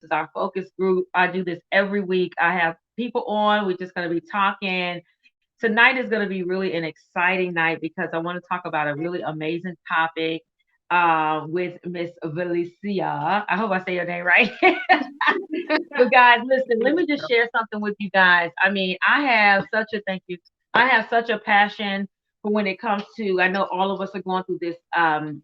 is our focus group. I do this every week. I have people on. We're just going to be talking. Tonight is going to be really an exciting night because I want to talk about a really amazing topic with Miss Valencia. I hope I say your name right. But guys, listen, let me just share something with you guys. I mean, I have such a thank you. I have such a passion for when it comes to, I know all of us are going through this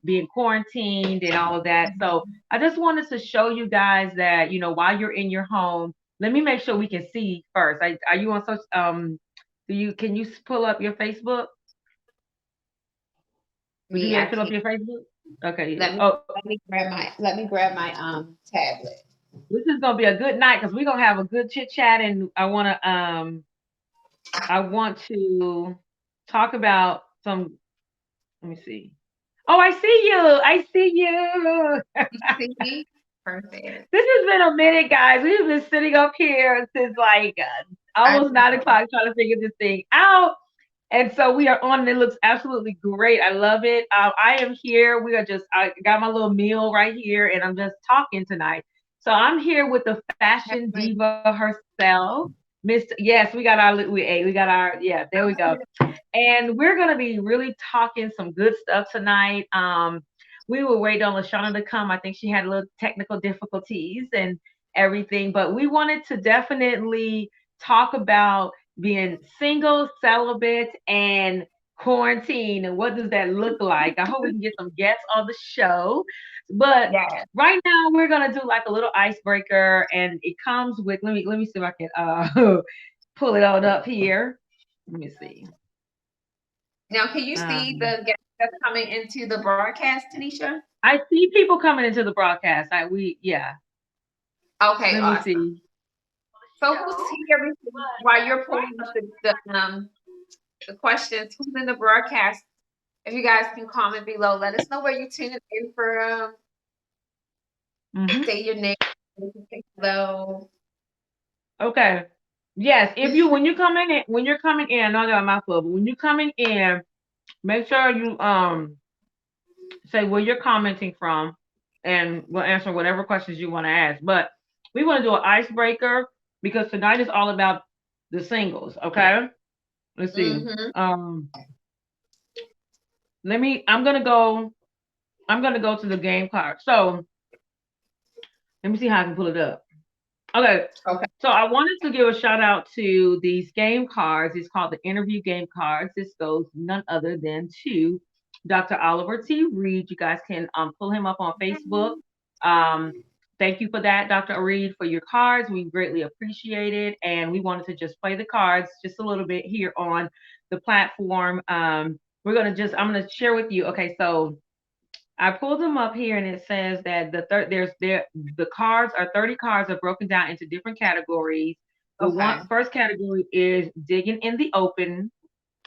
being quarantined and all of that. So I just wanted to show you guys that, while you're in your home, let me make sure we can see first. Are you on such can you pull up your Facebook? Would you be Me, able I to pull up can't. your Facebook? Okay. Let me Oh, let me grab my tablet. this is gonna be a good night because we're gonna have a good chit chat, and I want to talk about some. Let me see. Oh, I see you. I see you. You see me? Perfect. This has been a minute, guys. We've been sitting up here since like I almost 9 o'clock know. trying to figure this thing out. And so we are on, and it looks absolutely great. I love it. I am here. I got my little meal right here, and I'm just talking tonight. So I'm here with the fashion diva herself, Miss. Yes, we ate. We got our, yeah, there we go. And we're going to be really talking some good stuff tonight. We were waiting on Lashana to come. I think she had a little technical difficulties and everything, but we wanted to definitely talk about being single, celibate, and quarantine, and what does that look like. I hope we can get some guests on the show. But Yeah. right now we're gonna do like a little icebreaker, and it comes with, let me see if I can pull it on up here. Let me see. Now, can you see Um, the guests that's coming into the broadcast, Tanisha? I see people coming into the broadcast. Yeah. Okay, Let me awesome. see. So, who's here while you're pulling up the questions? Who's in the broadcast? If you guys can comment below, let us know where you're tuning in for. Hmm. Say your name. Hello. Okay. Yes. If you when you're coming in, I know I got my mouthful, but when you're coming in, make sure you say where you're commenting from, and we'll answer whatever questions you want to ask. But we want to do an icebreaker because tonight is all about the singles. Okay. Let's see. Mm-hmm. Let me. I'm gonna go to the game card. So let me see how I can pull it up. Okay. Okay. So I wanted to give a shout out to these game cards. It's called the interview game cards. This goes none other than to Dr. Oliver T. Reed. You guys can pull him up on Facebook. Um, thank you for that, Dr. Reed, for your cards. We greatly appreciate it. And we wanted to just play the cards just a little bit here on the platform. I'm gonna share with you. Okay, so I pulled them up here, and it says that the cards are 30 cards are broken down into different categories. The one Okay. first category is digging in the open,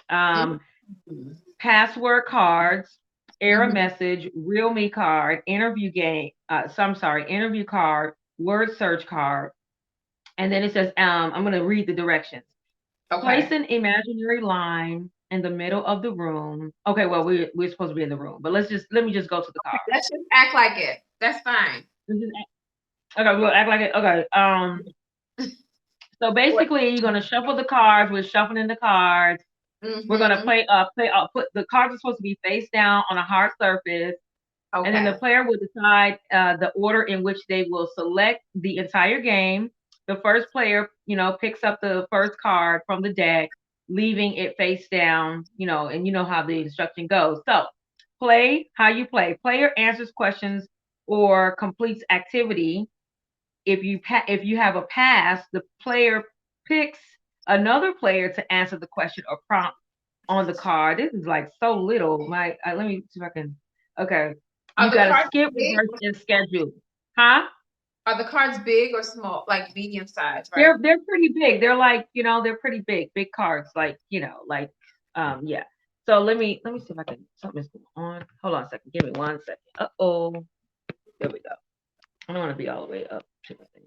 um, Mm-hmm. password cards, error Mm-hmm. message, real me card, interview game. I'm sorry, interview card, word search card, and then it says I'm going to read the directions. Place Okay. an imaginary line in the middle of the room. Okay, well we're supposed to be in the room, but let me just go to the cards. Let's just act like it. That's fine. Okay, we'll act like it. Okay. So What? basically, you're gonna shuffle the cards. We're shuffling the cards. We're gonna Mm-hmm. play. Put the cards are supposed to be face down on a hard surface, and then the Okay. player will decide the order in which they will select the entire game. The first player, picks up the first card from the deck, leaving it face down. And you know how the instruction goes. So, play how you play. Player answers questions or completes activity. If you have a pass, the player picks another player to answer the question or prompt on the card. This is like so little. Let me see if I can. Okay, Are you the got to cards skip, big? reverse, and schedule. Huh? Are the cards big or small? Like medium size, right? They're pretty big. They're like they're pretty big cards. Yeah. So let me see if I can something's going on. Hold on a second. Give me 1 second. Oh, there we go. I don't want to be all the way up to the thing.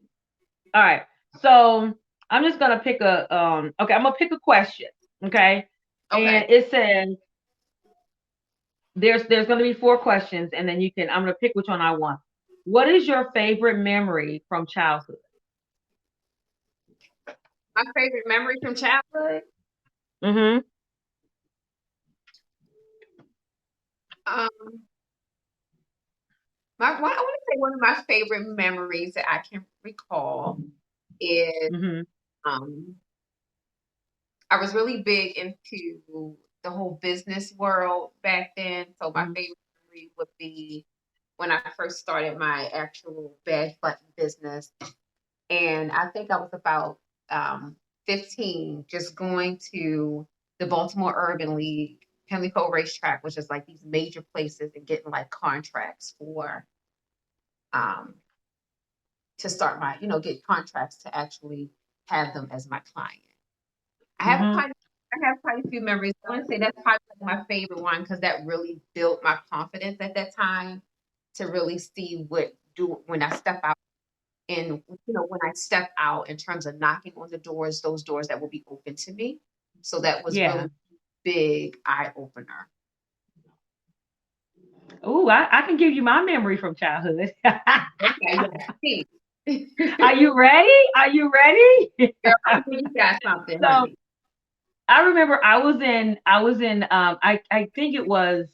All right. So I'm just gonna pick okay, I'm gonna pick a question. Okay. And Okay. it says there's gonna be four questions, and then I'm gonna pick which one I want. What is your favorite memory from childhood? My favorite memory from childhood. Mm-hmm. Um, I want to say one of my favorite memories that I can recall is Mm-hmm. um, I was really big into the whole business world back then. So my Mm-hmm. favorite memory would be when I first started my actual badge button business. And I think I was about 15, just going to the Baltimore Urban League, Pimlico Racetrack, which is like these major places, and getting like contracts for um, to start my, get contracts to actually have them as my client. I have Mm-hmm. quite I have quite a few memories. I want to say that's probably my favorite one because that really built my confidence at that time to really see what do when I step out and when I step out in terms of knocking on the doors, those doors that will be open to me. So that was Yeah. really big eye opener. Oh, I can give you my memory from childhood. Okay, yes, please. Are you ready? Are you ready? Girl, I know you got something, So honey. I remember I was in I think it was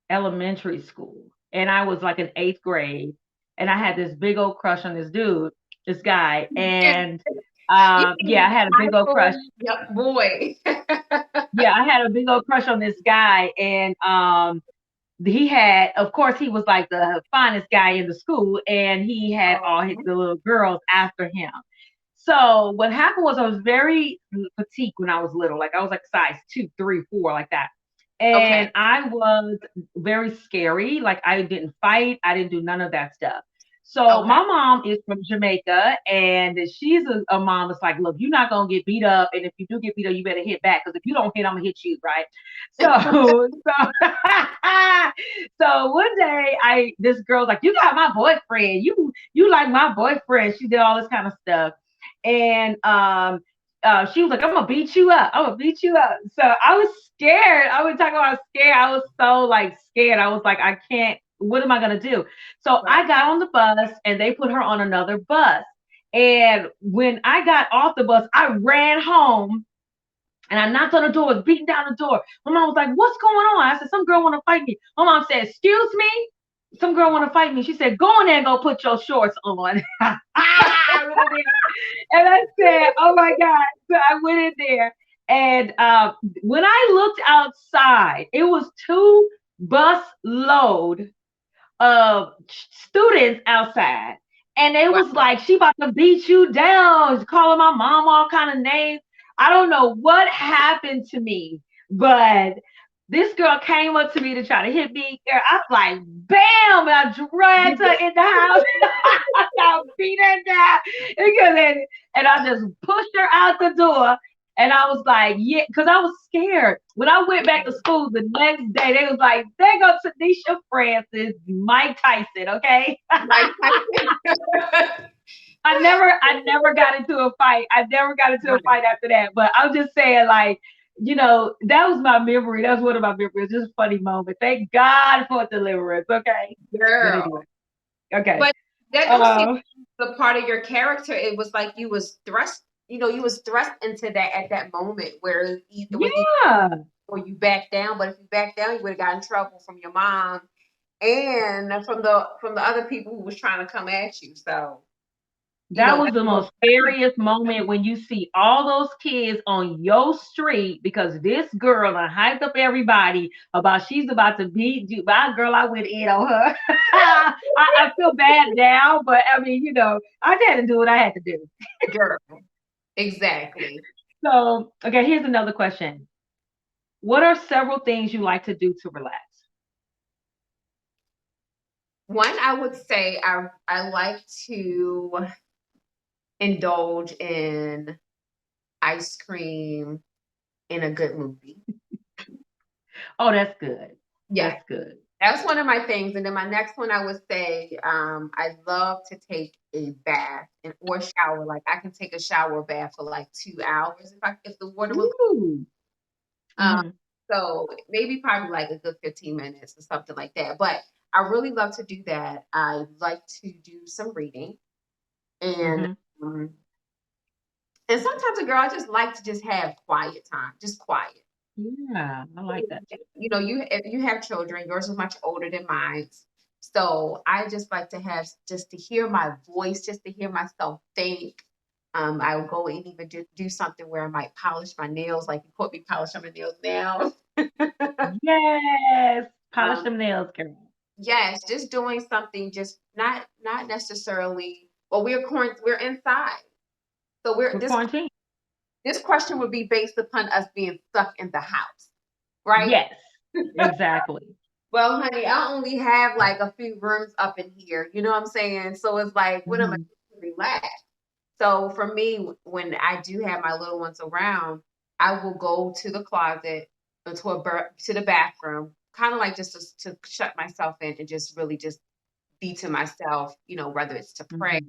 elementary school, and I was like in eighth grade, and I had this big old crush on this dude, this guy, and You yeah, I mean had a big old crush. Michael, yep, boy. Yeah, I had a big old crush on this guy, and he had, of course, he was like the finest guy in the school, and he had all Oh, the little girls after him. So what happened was I was very petite when I was little. Like I was like size 2, 3, 4, like that. okay. And I was very scary. Like I didn't fight. I didn't do none of that stuff. So Okay. my mom is from Jamaica, and she's a mom that's like, look, you're not gonna get beat up, and if you do get beat up, you better hit back because if you don't hit, I'm gonna hit you, right? So so one day this girl's like, you got my boyfriend. You like my boyfriend. She did all this kind of stuff. And she was like, I'm gonna beat you up. I'm gonna beat you up. So I was scared. I was talking about scared. I was so like scared. I was like, I can't, what am I gonna do? So Right. I got on the bus and they put her on another bus. And when I got off the bus, I ran home and I knocked on the door, was beating down the door. My mom was like, what's going on? I said, some girl want to fight me. My mom said, excuse me? Some girl want to fight me. She said, go in there and go put your shorts on. I went in there and I said, oh my God. So I went in there. And when I looked outside, it was two bus load of students outside. And it Wow. was like, she about to beat you down, calling my mom all kind of names. I don't know what happened to me, but this girl came up to me to try to hit me. Girl, I was like, bam, and I dragged her in the house. I beat her down. And I just pushed her out the door. And I was like, yeah, because I was scared. When I went back to school the next day, they was like, there goes Tanisha Francis, Mike Tyson, okay? Mike Tyson. I never got into a fight. I never got into a Right. fight after that. But I'm just saying, like, that was my memory. That's one of my memories. Just a funny moment. Thank God for deliverance. Okay. But anyway, Girl. okay. But that don't seem Um, the part of your character. It was like you was thrust into that at that moment where it was either yeah. or you back down. But if you back down, you would have got in trouble from your mom and from the other people who was trying to come at you. So, That was that's the most most scariest moment when you see all those kids on your street because this girl done hyped up everybody about she's about to beat you. My girl, I went in on her. I feel bad now, but I mean, I had to do what I had to do. girl. Exactly. So, okay, here's another question. What are several things you like to do to relax? One, I would say I like to indulge in ice cream in a good movie. Oh, that's good. Yeah, That's good. that's one of my things. And then my next one, I would say, I love to take a bath or shower. Like I can take a shower bath for like 2 hours if the water was. Ooh. Um, Hmm. so maybe probably like a good 15 minutes or something like that. But I really love to do that. I like to do some reading, and Mhm. um, and sometimes a girl I just like to just have quiet time, just quiet. Yeah, I like that too. You know, you if you have children, yours is much older than mine. So I just like to have just to hear my voice, just to hear myself think. I will go and even do something where I might polish my nails, like you caught me polishing my nails now. Yes, polish um, them nails, girl. yes, just doing something, just not necessarily. Well, we're inside, so we're We're quarantined. this question would be based upon us being stuck in the house, right? Yes, exactly. Well, honey, I only have like a few rooms up in here. You know what I'm saying? So it's like, what am I Mhm. doing to relax? So for me, when I do have my little ones around, I will go to the closet, to the bathroom, kind of like just to shut myself in and just really just be to myself. You know, whether it's to pray,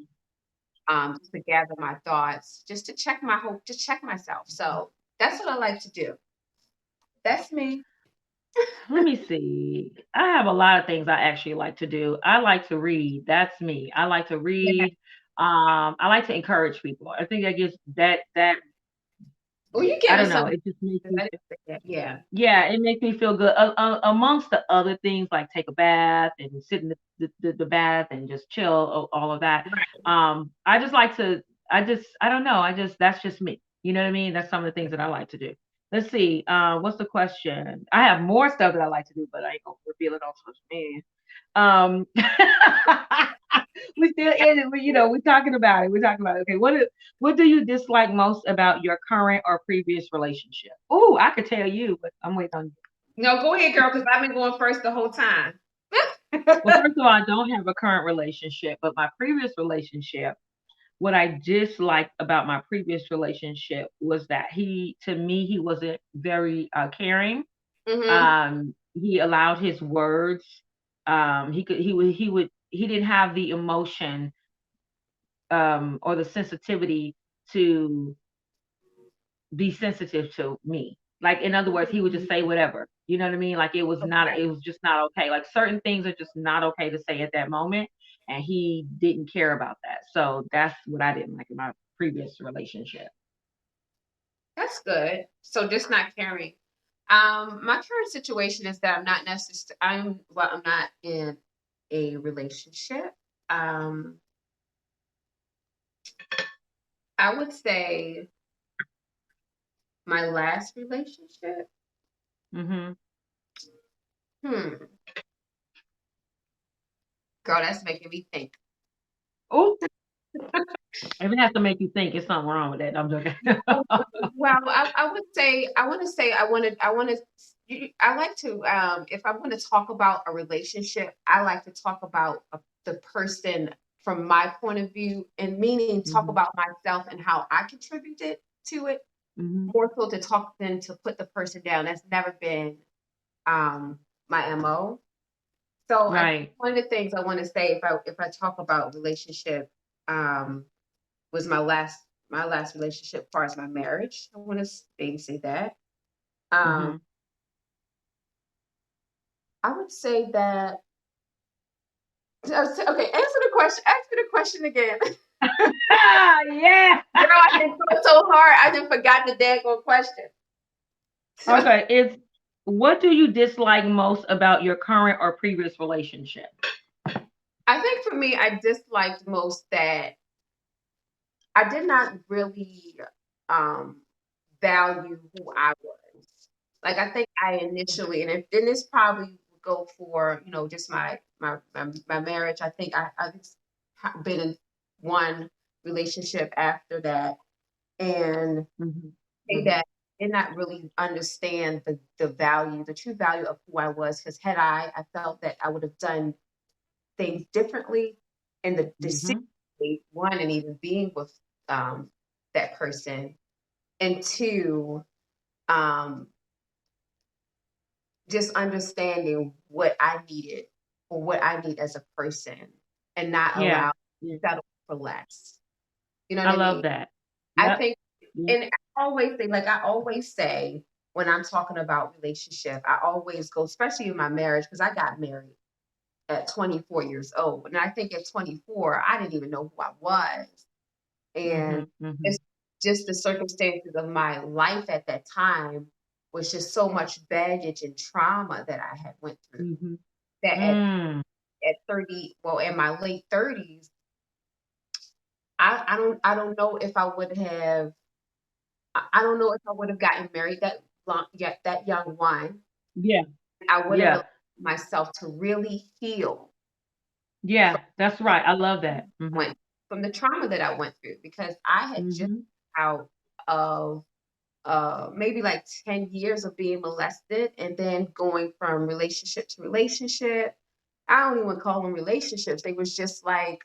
Mhm. just to gather my thoughts, just to check my hope, just check myself. So that's what I like to do. That's me. Let me see. I have a lot of things I actually like to do. I like to read. That's me. I like to Yeah. read. I like to encourage people. I think that gives that Well, you I give me don't know. some. It just makes I me didn't say that. Yeah. yeah, it makes me feel good. Amongst the other things, like take a bath and sit in the bath and just chill, all of that. Right. I just like to. I don't know. I just that's just me. You know what I mean? That's some of the things that I like to do. Let's see. What's the question? I have more stuff that I like to do, but I ain't gonna reveal it on social media. Um, we still in it. We're talking about it. We're talking about it. Okay, what do you dislike most about your current or previous relationship? Oh, I could tell you, but I'm waiting on you. No, go ahead, girl, because I've been going first the whole time. Well, first of all, I don't have a current relationship, but my previous relationship, what I disliked about my previous relationship was that to me, he wasn't very caring. Hmm. He allowed his words. He didn't have the emotion or the sensitivity to be sensitive to me. Like in other words, he would just say whatever. You know what I mean? Like Okay. it was just not okay. Like certain things are just not okay to say at that moment. And he didn't care about that. So that's what I didn't like in my previous relationship. That's good. So just not caring. My current situation is that I'm not necessarily I'm not in a relationship. Um, I would say my last relationship. Hmm. Hmm. Girl, that's making me think. Oh, if it has to make you think, it's something wrong with that. I'm joking. Well, I would say I like to if I'm going to talk about a relationship, I like to talk about the person from my point of view, and meaning talk Hmm. about myself and how I contributed to it, Hmm. more so to talk than to put the person down. That's never been my MO. So I Right. one of the things I want to say if I talk about relationship, um, was my last relationship as far as my marriage. I want to maybe say that. Um, Hmm. I would say that okay, answer the question. Ask me the question again. Ah, yeah. Girl, I didn't thought so hard. I didn't forgot the daggone question. Okay. It's what do you dislike most about your current or previous relationship? I think for me, I disliked most that I did not really um value who I was. Like I think I initially, and this probably would go for just my marriage. I think I've been in one relationship after that, and Hmm. say Hmm. that I did not really understand the true value of who I was. Because I felt that I would have done things differently, and the decision Hmm. one and even being with um, that person, and two, um, just understanding what I needed or what I need as a person, and not Yeah. allow Yeah. settle for less. You know what I I mean? love that. I Yep. think, Yep. and I always say when I'm talking about relationship, I always go, especially in my marriage, because I got married. at 24 years old. And I think at 24, I didn't even know who I was. And it's just the circumstances of my life at that time was just so much baggage and trauma that I had went through that at 30, well, in my late 30s, I don't know if I would have, I don't know if I would have gotten married that long, yet that young one. Yeah. I would have Yeah. allowed myself to really heal Yeah. That's right. I love that. went from the trauma that I went through, because I had just out of maybe like 10 years of being molested, and then going from relationship to relationship. I don't even call them relationships. They was just like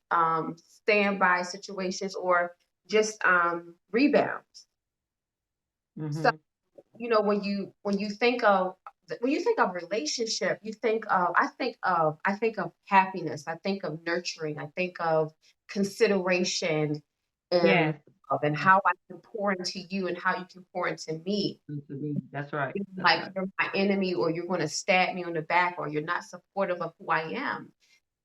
standby situations, or just rebounds. So, you know, when you think of relationship, you think of I think of happiness, I think of nurturing, I think of consideration, and Yes. and how I can pour into you and how you can pour into me. That's right. That's Like right. you're my enemy, or you're going to stab me on the back, or you're not supportive of who I am.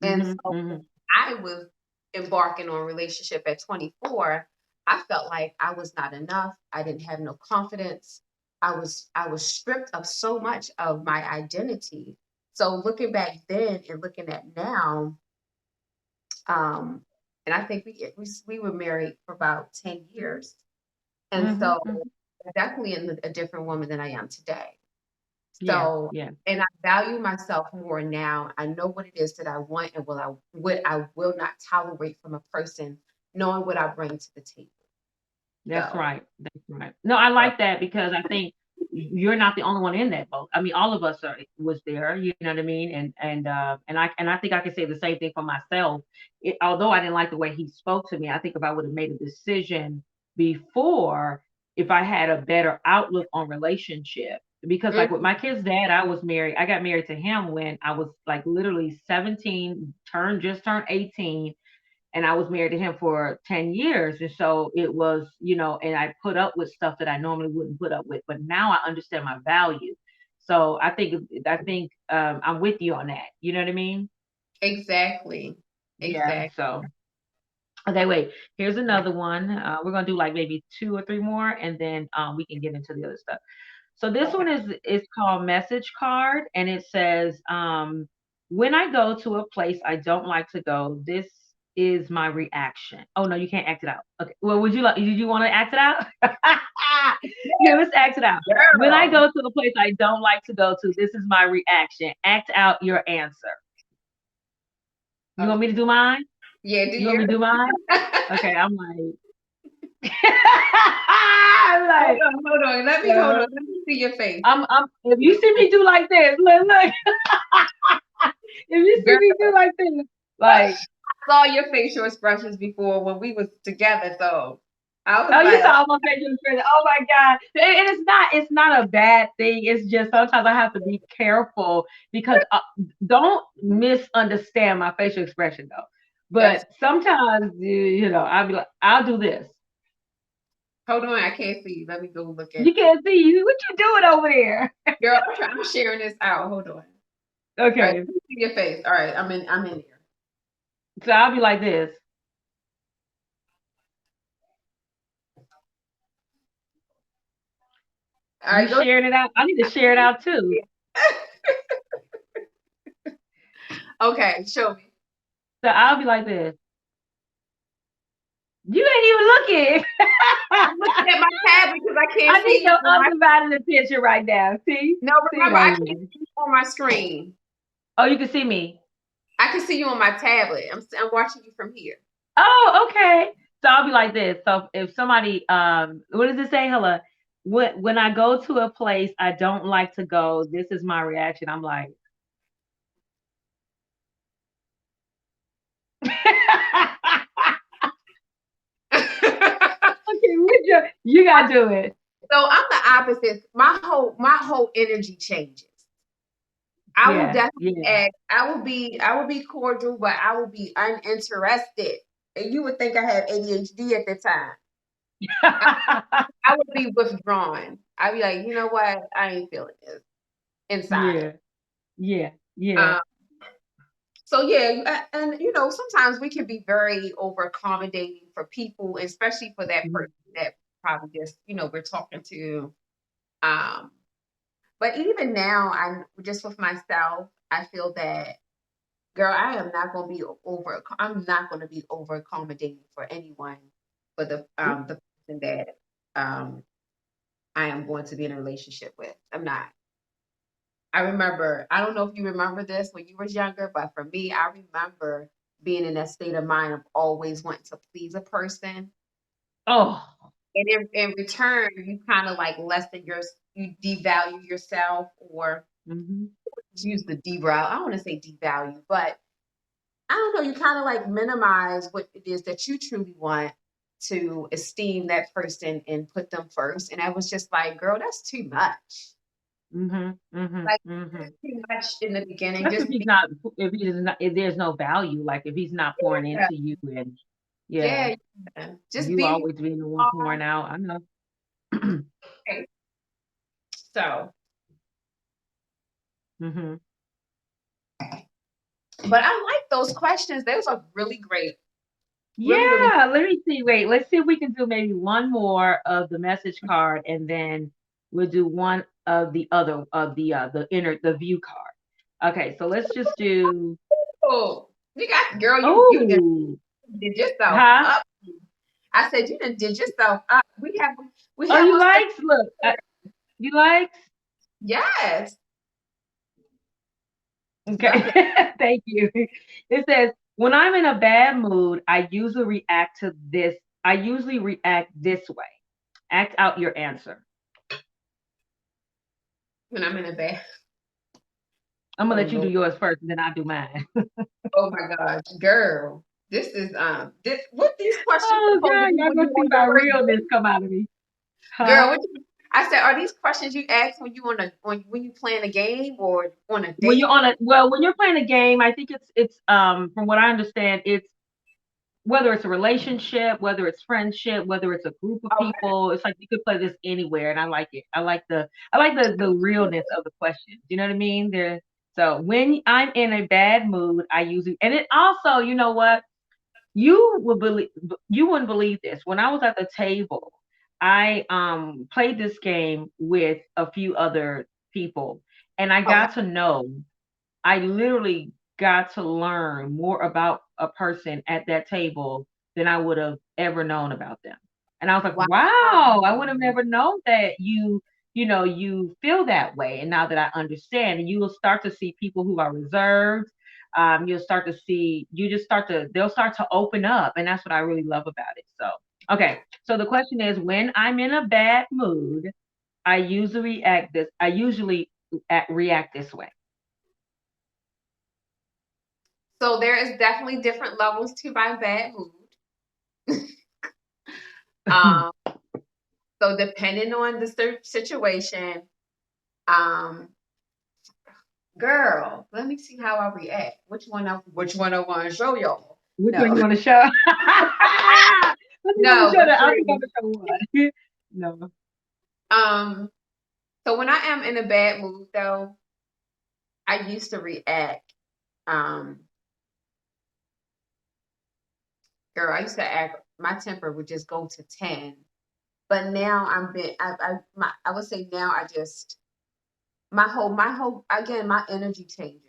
And so I was embarking on a relationship at 24. I felt like I was not enough. I didn't have no confidence. I was stripped of so much of my identity. So looking back then and looking at now, um, and I think we were married for about 10 years. And so definitely a different woman than I am today. Yeah. So, Yeah. and I value myself more now. I know what it is that I want, and what I will not tolerate from a person, knowing what I bring to the table. That's So, right. That's right. No, I like that because I think you're not the only one in that boat. I mean, all of us was there. You know what I mean? And I think I can say the same thing for myself. Although I didn't like the way he spoke to me, I think if I would have made a decision before, if I had a better outlook on relationship, because like with mm, my kid's dad, I got married to him when I was like literally 17, just turned 18, and I was married to him for 10 years. And so it was, and I put up with stuff that I normally wouldn't put up with, but now I understand my value. So I think I'm with you on that. You know what I mean? exactly. Yeah. Exactly. So, okay, wait, here's another one. We're going to do like maybe two or three more, and then we can get into the other stuff. So this Okay. one is called Message Card, and it says, when I go to a place I don't like to go, this is my reaction. Oh no, you can't act it out. Okay. Well, did you want to act it out? Here, let's act it out. When I Girl. go to a place I don't like to go to, this is my reaction. Act out your answer. You want Okay. me to do mine? Yeah, do You want yours. me to do mine? Okay, I'm like, I'm Hold like, on, hold on. Hold on. Let me see your face. if you see me do like this, look. If you see Girl, me do like this, like, I saw your facial expressions before when we was together, so I was oh, you like, saw my facial expression. Oh my God. And it's not a bad thing. It's just sometimes I have to be careful because don't misunderstand my facial expression though. that's But sometimes, I'll be like, I'll do this. hold on, I can't see you. Let me go look at You can't see you. What you doing over there? girl, I'm sharing this out. Hold on. All right, Okay. let me see your face. All right, I'm in here. So I'll be like this. All You right, go. sharing it out? I need to share it out too. Okay, show me. So I'll be like this. You ain't even looking. I'm looking at my tablet because I can't I need see you your on my. undivided attention right now. See? No, See remember, I right can't here. see you on my screen. Oh, you can see me. I can see you on my tablet. I'm watching you from here. Oh, okay. So I'll be like this. So if somebody what does it say? Hello. When I go to a place I don't like to go, this is my reaction. I'm like, okay, you gotta do it. So I'm the opposite. My whole energy changes. I will Yeah, definitely yeah. act. I will be cordial, but I will be uninterested. And you would think I have ADHD at the time. I would be withdrawn. I'd be like, you know what? I ain't feeling this inside. Yeah, yeah, yeah. Um, So yeah, and sometimes we can be very over accommodating for people, especially for that Mhm. person that probably just, we're talking to. Um, but even now, I'm just with myself, I feel that, girl, I'm not going to be over accommodating for anyone, for the person that um I am going to be in a relationship with. I'm not. I remember, I don't know if you remember this when you was younger, but for me, I remember being in that state of mind of always wanting to please a person. Oh. And in return, you kind of like you devalue yourself, or Mhm. use the devalue. I don't want to say devalue, but I don't know, you kind of like minimize what it is that you truly want, to esteem that person and put them first. And I was just like, girl, that's too much. Mhm. Mhm. Like, Mhm. too much in the beginning. Especially Just be, if he is not if there's no value, like if he's not pouring yeah, into you and yeah, yeah, yeah. Just you be who always being the one you pouring out. I know. are. So, Mhm. but I like those questions. Those are really great. Really, really. Yeah, let me see. Wait, let's see if we can do maybe one more of the message card and then we'll do one of the other of the view card. Okay, so let's just do Oh, you got, girl, you oh, did yourself huh? up. I said you done did yourself up. We Oh, have you a likes? Look, you likes? yes. Okay, Love it. thank you. It says, when I'm in a bad mood, I usually react to this. I usually react this way. Act out your answer. When I'm in a bad. I'm gonna Oh let you do Lord. yours first, and then I'll do mine. Oh my gosh, girl. This is what these questions Oh supposed to God, be y'all when you gonna see on my your first realness date? come out of me, Girl, huh? I said, are these questions you ask when you on a when you playing a game or on a When you're date? when you're playing a game, I think it's from what I understand, it's whether it's a relationship, whether it's friendship, whether it's a group of Okay. people, it's like you could play this anywhere, and I like it. I like the realness of the questions. You know what I mean? So when I'm in a bad mood, I usually and it also, you know what? You would believe you wouldn't believe this. When I was at the table, I played this game with a few other people, and Okay. I literally got to learn more about a person at that table than I would have ever known about them. And I was like, Wow. wow, I would have never known that you feel that way. And now that I understand, and you will start to see people who are reserved. You'll start to see, they'll start to open up. And that's what I really love about it. So, okay. So the question is, when I'm in a bad mood, I usually react this way. So there is definitely different levels to my bad mood. Um, so depending on the situation, um, girl, let me see how I react. Which one I want to show y'all. Which one you No, want to show? I think I'm gonna no, show but that. I think I'm seriously. gonna show one. No. Um, so when I am in a bad mood though, I used to react. Um, girl, I used to act. My temper would just go to 10. But now I would say now I just my whole again my energy changes,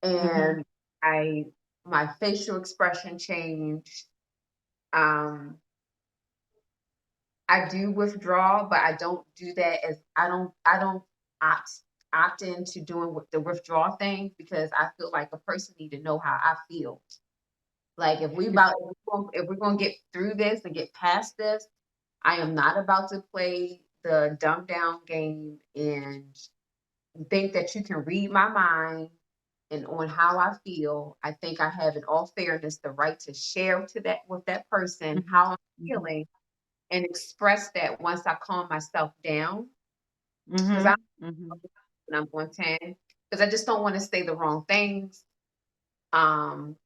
Mhm. and I my facial expression changed. Um, I do withdraw, but I don't do that as I don't opt into doing the withdrawal thing, because I feel like a person need to know how I feel. Like if we're gonna get through this and get past this, I am not about to play the dumb down game and think that you can read my mind and on how I feel. I think I have, in all fairness, the right to share to that with that person Mhm. how I'm Mhm. feeling, and express that once I calm myself down. Because Mhm. Mhm. I'm on 10, because I just don't want to say the wrong things. Um,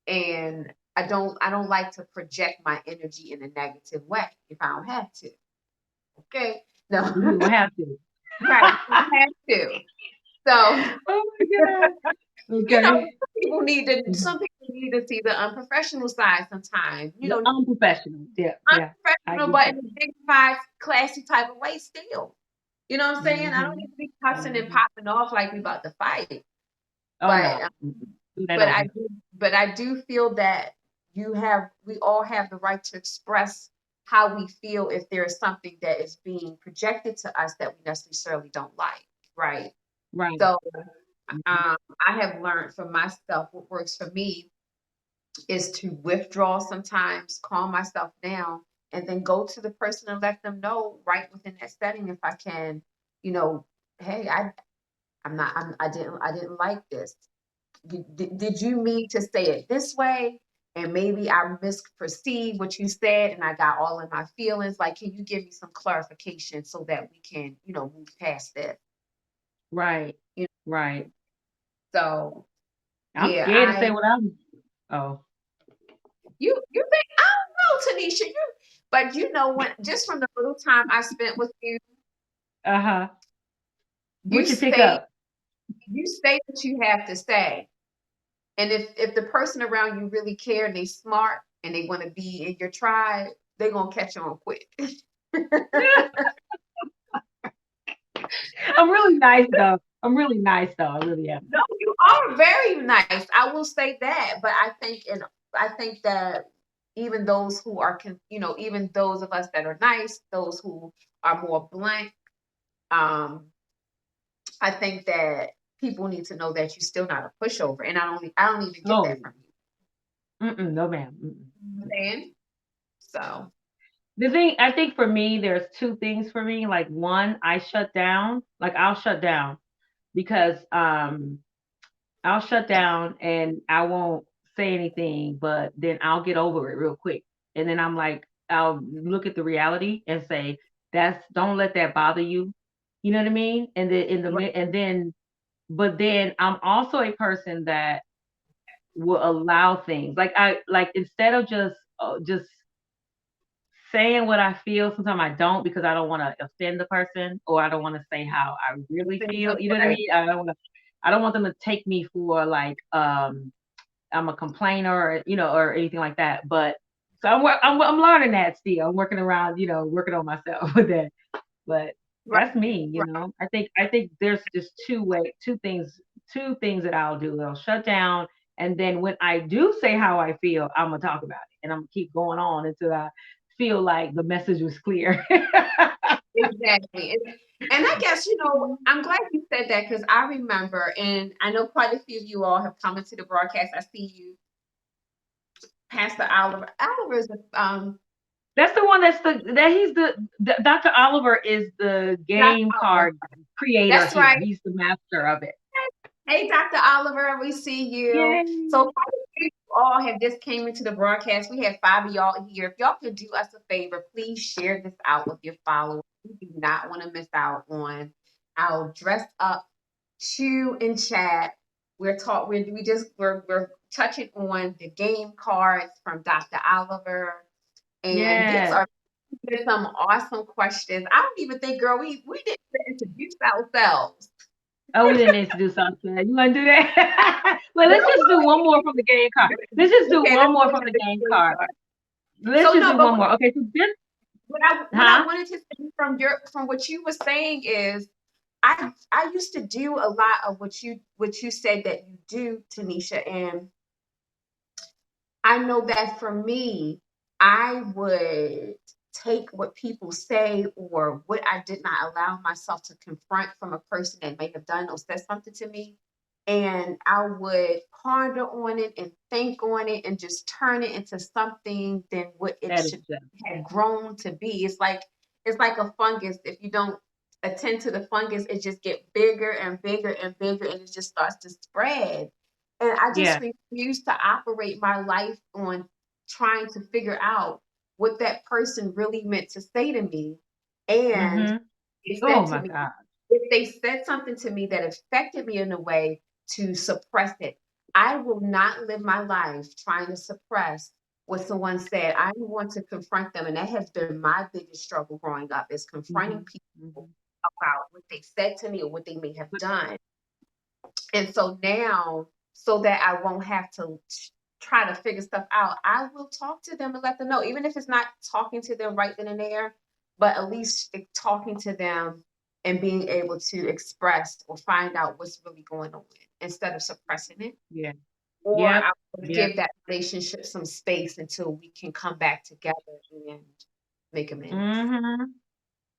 and I don't like to project my energy in a negative way if I don't have to. Okay. No. You don't have to. Right. I don't have to. So Oh my god. You know, Okay. some people need to see the unprofessional side sometimes. You The know, unprofessional. Yeah, yeah. I unprofessional, get but that. in a dignified, classy type of way still. You know what I'm saying? I don't Mm-hmm. need to be cussing and Mm-hmm. popping off like we about to fight. Oh But no. Mm-mm. Do that but over I here. do but I do feel that we all have the right to express how we feel if there is something that is being projected to us that we necessarily don't like, right? Right. So Mhm. I have learned for myself what works for me is to withdraw sometimes, calm myself down, and then go to the person and let them know right within that setting if I can, you know, hey, I didn't like this. Did you mean to say it this way? And maybe I misperceived what you said and I got all in my feelings. Like, can you give me some clarification so that we can, move past this? Right. You Right. know, so I'm yeah, scared to say what I'm. Oh. you think I don't know, Tanisha, but when just from the little time I spent with you, Uh-huh. you What you pick say up? you say what you have to say. And if the person around you really care and they smart and they want to be in your tribe, they're gonna catch on quick. I'm really nice though. I'm really nice though. I really am. No, you are very nice. I will say that, but I think that even those who are, even those of us that are nice, those who are more blunt, um, I think that people need to know that you're still not a pushover, and I don't even get that Oh, from mm-mm, no ma'am. Mm-mm. you. Man. So The thing I think for me, there's two things for me. Like one, I shut down. Like I'll shut down because I'll shut down and I won't say anything, but then I'll get over it real quick. And then I'm like, I'll look at the reality and say, that's don't let that bother you. You know what I mean? And then and then but then I'm also a person that will allow things. Like I like instead of just saying what I feel, sometimes I don't because I don't want to offend the person or I don't want to say how I really feel. You know what I right, mean? I don't want them to take me for like I'm a complainer or or anything like that. But so I'm learning that still. I'm working around, working on myself with that. But right, that's me, right. I think there's just two things that I'll do. I'll shut down, and then when I do say how I feel, I'm gonna talk about it, and I'm gonna keep going on until I feel like the message was clear. Exactly. And I guess, I'm glad you said that because I remember, and I know quite a few of you all have come into the broadcast. I see you, Pastor Oliver. Oliver is That's the one that he's the Dr. Oliver is the Dr. game Oliver. card creator That's here. right. He's the master of it. Hey, Dr. Oliver, we see you. So, Yay. quite a few of you all have just came into the broadcast. We have 5 of y'all here. If y'all could do us a favor, please share this out with your followers. We do not want to miss out on our dress up chew and chat. We're touching on the game cards from Dr. Oliver, and these Yes. are some awesome questions. I don't even think, girl, we didn't even introduce ourselves. Oh, we didn't introduce ourselves. You want to do that? Well, Girl, let's just do one more from the game card. Let's just do okay, let's one go more from ahead the and game game card. card. Let's So just no, do but one more. Okay, so this, what I huh? wanted to say from what you were saying is I used to do a lot of what you said that you do, Tanisha, and I know that for me, I would take what people say or what I did not allow myself to confront from a person that may have done or said something to me. And I would ponder on it and think on it and just turn it into something than what it That is should just, have grown to be. It's like a fungus. If you don't attend to the fungus, it just get bigger and bigger and bigger and it just starts to spread. And I just yeah, refuse to operate my life on trying to figure out what that person really meant to say to me. And mm-hmm. they Oh said to my me, God. if they said something to me that affected me in a way to suppress it, I will not live my life trying to suppress what someone said. I want to confront them. And that has been my biggest struggle growing up is confronting Mm-hmm. people Mm-hmm. about what they said to me or what they may have But done. And so now so that I won't have to try to figure stuff out. I will talk to them and let them know, even if it's not talking to them right then and there, but at least talking to them and being able to express or find out what's really going on instead of suppressing it. Yeah. Or Yep. I would Yep. give that relationship some space until we can come back together and make amends. Mm-hmm.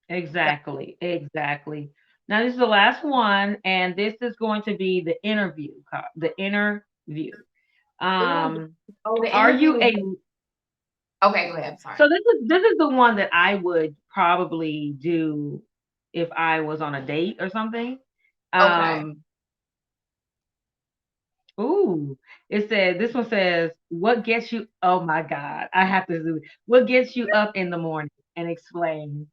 That, Exactly. Exactly. Now this is the last one, and this is going to be the interview. The interview. ooh, Um, oh, the are you interview. a Okay, go ahead. I'm sorry. so this is the one that I would probably do if I was on a date or something. Okay. Um, ooh, this one says, what gets you, oh my God, I have to do it. What gets you up in the morning and explain.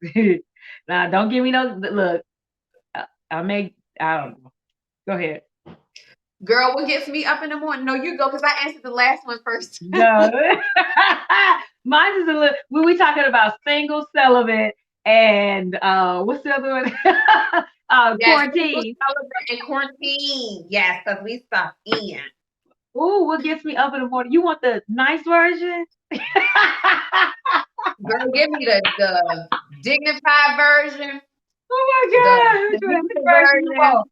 Now, don't give me no, look, I don't know. Go ahead. Girl, what gets me up in the morning? No, you go because I answered the last one first. No. Mine is a little, we talking about single, celibate, and what's the other one? Yes, single, Quarantine. celibate, and quarantine. Yes, because we stuck in. Ooh, what gets me up in the morning? You want the nice version? Girl, give me the dignified version, Oh my the God, meek which version you version. want?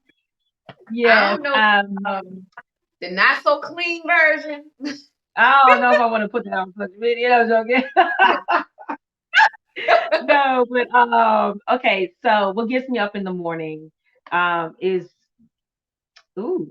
I Yes. don't know, the not so clean version. I don't know if I want to put that on social media. I'm joking. No, but okay. So what gets me up in the morning is ooh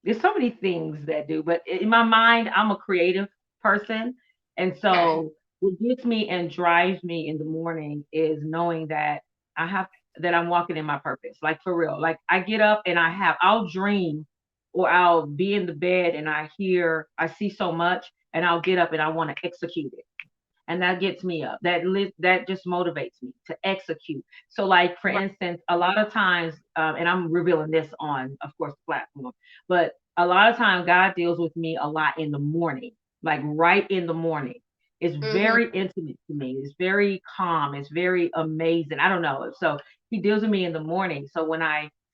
there's so many things that do, but in my mind, I'm a creative person, and Okay. so what gets me and drives me in the morning is knowing that I have that I'm walking in my purpose, like for real. Like I get up and I'll dream or I'll be in the bed and I see so much and I'll get up and I want to execute it, and that gets me up. That just motivates me to execute. So, like for Right. instance, a lot of times, and I'm revealing this on, of course, the platform, but a lot of times God deals with me a lot in the morning, like right in the morning. It's Mm-hmm. very intimate to me. It's very calm. It's very amazing. I don't know. So He deals with me in the morning. So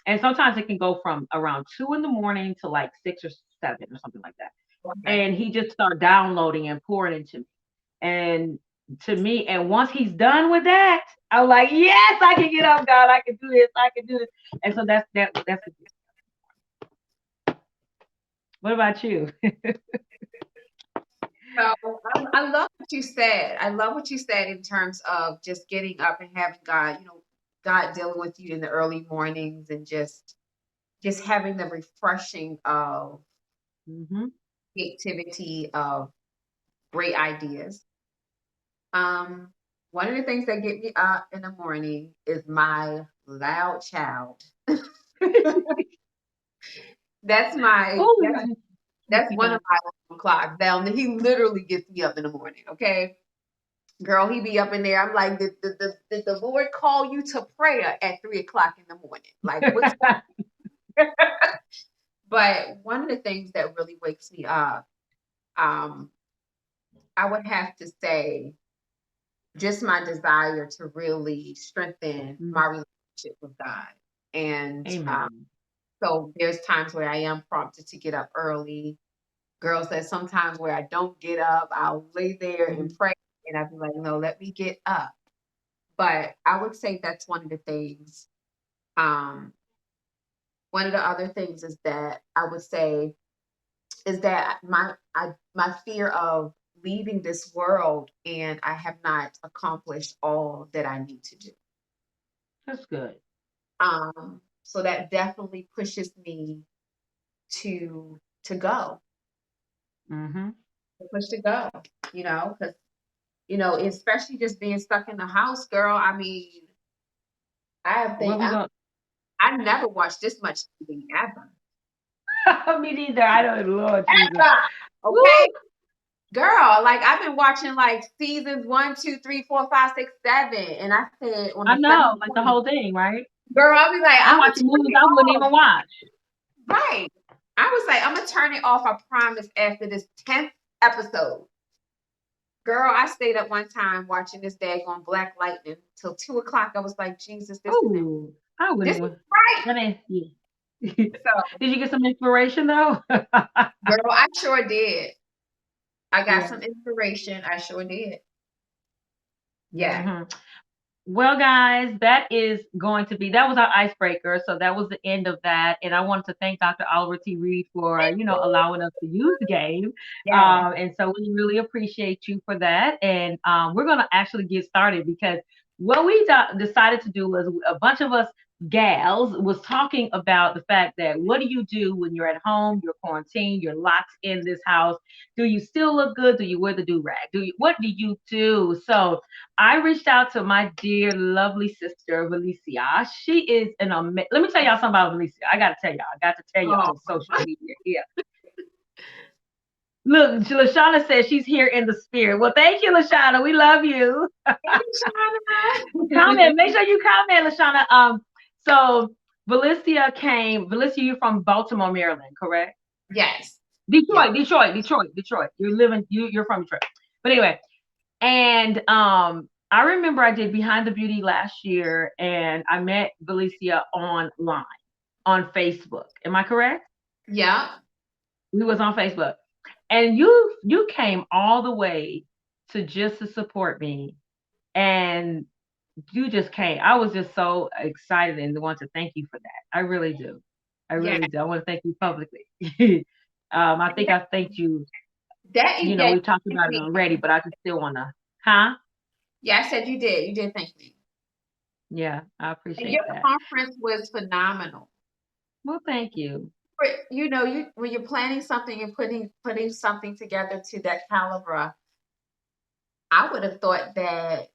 and sometimes it can go from around 2 in the morning to like 6 or 7 or something like that. Okay. And He just start downloading and pouring into me. And to me, and once he's done with that, I'm like, yes, I can get up, God. I can do this. I can do this. And so that's the what about you? So I love what you said. I love what you said in terms of just getting up and having God, God dealing with you in the early mornings and just having the refreshing of Mm-hmm. creativity of great ideas. Um, One of the things that get me up in the morning is my loud child. That's my Oh, that's one of my alarm clocks down. He literally gets me up in the morning. Okay, girl, he be up in there. I'm like, did the Lord call you to prayer at 3 o'clock in the morning? Like, what's but one of the things that really wakes me up, um, I would have to say, just my desire to really strengthen my relationship with God. And Amen. so there's times where I am prompted to get up early. Girl says sometimes where I don't get up, I'll lay there and Mhm. pray, and I'll be like, no, let me get up. But I would say that's one of the things. Um, One of the other things is that I would say is that my fear of leaving this world and I have not accomplished all that I need to do. That's good. So that definitely pushes me to go, Mm-hmm. to push to go, because especially just being stuck in the house, girl. I mean, What we going I never watched this much TV ever. me neither. I don't Lord Jesus. Ever. Woo! Okay, girl. Like I've been watching like seasons 1, 2, 3, 4, 5, 6, 7, and I said on I the seventh know, like the one, whole thing, right? girl, I'll be like, I'm I'm gonna watching turn movies it I wouldn't off. even watch. Right. I was like, I'm gonna turn it off. I promise. After this 10th episode, girl, I stayed up one time watching this daggone Black Lightning till 2 o'clock. I was like, Jesus, Oh, I wouldn't this is even. right. That ain't yeah. So, Did you get some inspiration though? girl, I sure did. I got Yeah. some inspiration. I sure did. Yeah. Hmm. Well, guys, that was our icebreaker. So that was the end of that. And I wanted to thank Dr. Oliver T. Reed for, allowing us to use the game. Yeah. And so we really appreciate you for that. And we're going to actually get started because what we decided to do was a bunch of us gals was talking about the fact that what do you do when you're at home, you're quarantined, you're locked in this house? Do you still look good? Do you wear the do-rag? What do you do? So I reached out to my dear, lovely sister, Valencia. She is let me tell y'all something about Valencia. I got to tell y'all. I got to tell y'all Oh, on social media. Yeah. Look, Lashana says she's here in the spirit. Well, thank you, Lashana. We love you. hey, Shauna. Comment. Make sure you comment, Lashana. So Valencia, you're from Baltimore, Maryland, correct? Yes. Yeah. Detroit. You're from Detroit. But anyway, and I remember I did Behind the Beauty last year, and I met Valencia online on Facebook. Am I correct? Yeah. We was on Facebook, and you came all the way to just to support me, and you just came. I was just so excited and want to thank you for that. I really do. I Yeah. really do. I want to thank you publicly. I think I thanked you. That yeah, you We've talked thanked about it me. already, but I just still wanna, huh? Yeah, I said you did. You did thank me. Yeah, I And your appreciate that. conference was phenomenal. Well, thank you. But you know, you when you're planning something and putting something together to that caliber, I would have thought that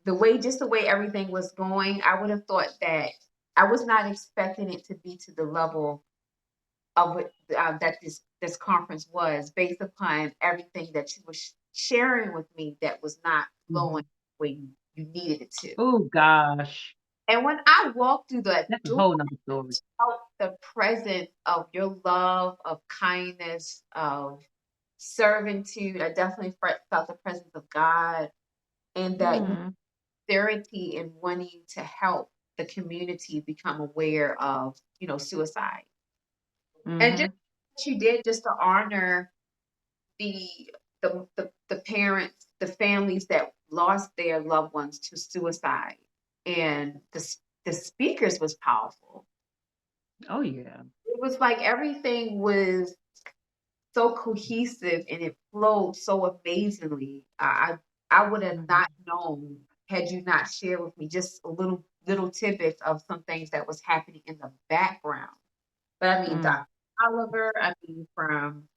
the way everything was going, I would have thought that I was not expecting it to be to the level of what that this conference was based upon everything that you were sharing with me that was not flowing Mhm. the way you needed it to. Oh gosh, And when I walked through that that's a door, whole nother story. felt the presence of your love, of kindness, of servitude. I definitely felt the presence of God and that Mm, sincerity in wanting to help the community become aware of, suicide. And just mhm, what you did just to honor the the parents, the families that lost their loved ones to suicide. And the speakers was powerful. oh yeah. It was like everything was so cohesive and it flowed so amazingly. I would have Mhm, not known had you not shared with me just a little tidbits of some things that was happening in the background. But I mean, mm, Dr. Oliver, I mean, from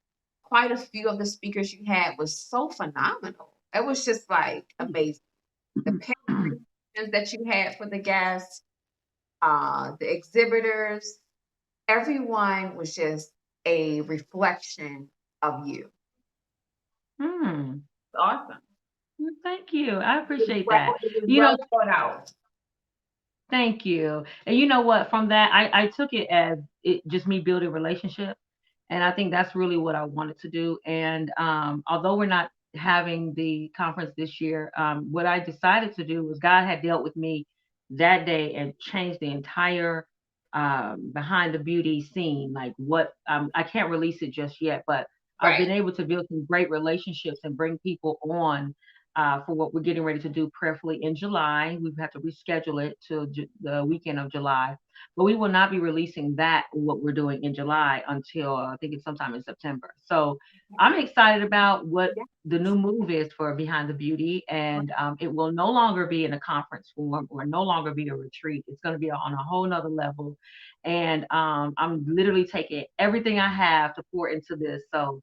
quite a few of the speakers you had was so phenomenal. It was just like amazing. The presentations that you had for the guests, the exhibitors, everyone was just a reflection of you. mm. Awesome. Well, thank you. I appreciate that. It was You know, well thought out. thank you. And you know what? From that, I took it as it just me building relationship. And I think that's really what I wanted to do. And although we're not having the conference this year, what I decided to do was God had dealt with me that day and changed the entire behind the beauty scene. Like what I can't release it just yet, but I've been Right. able to build some great relationships and bring people on for what we're getting ready to do prayerfully in July. We've had to reschedule it to the weekend of July, but we will not be releasing that what we're doing in July until I think it's sometime in September. So I'm excited about what Yeah. the new move is for Behind the Beauty, and it will no longer be in a conference form or no longer be a retreat. It's going to be on a whole nother level, and I'm literally taking everything I have to pour into this. So,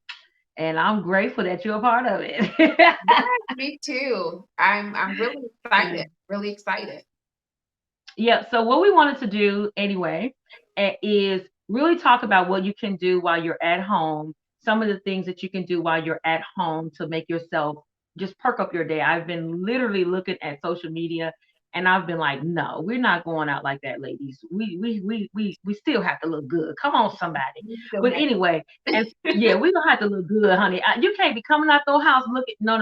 and I'm grateful that you're a part of it. Yes, me too. I'm really Yeah. excited. Really excited. Yeah. So what we wanted to do anyway is really talk about what you can do while you're at home. Some of the things that you can do while you're at home to make yourself just perk up your day. I've been literally looking at social media and I've been like, no, we're not going out like that, ladies. We still have to look good. Come on, somebody. You still But have anyway, and yeah, we gonna have to look good, honey. You can't be coming out your house looking. No.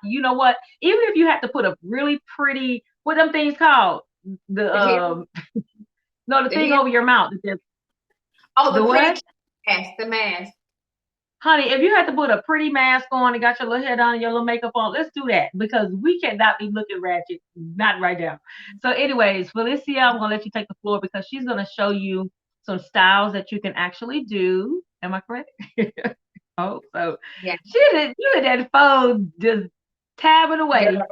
You know what? Even if you have to put a really pretty, what them things called? The the hair, no, the the thing hair. over your mouth. Oh, The the pretty what? mask, the mask. Honey, if you had to put a pretty mask on and got your little head on and your little makeup on, let's do that because we cannot be looking ratchet, not right now. So, anyways, Felicia, I'm gonna let you take the floor because she's gonna show you some styles that you can actually do. Am I correct? Oh, so Yeah. you in that phone just tabbing away. Girl,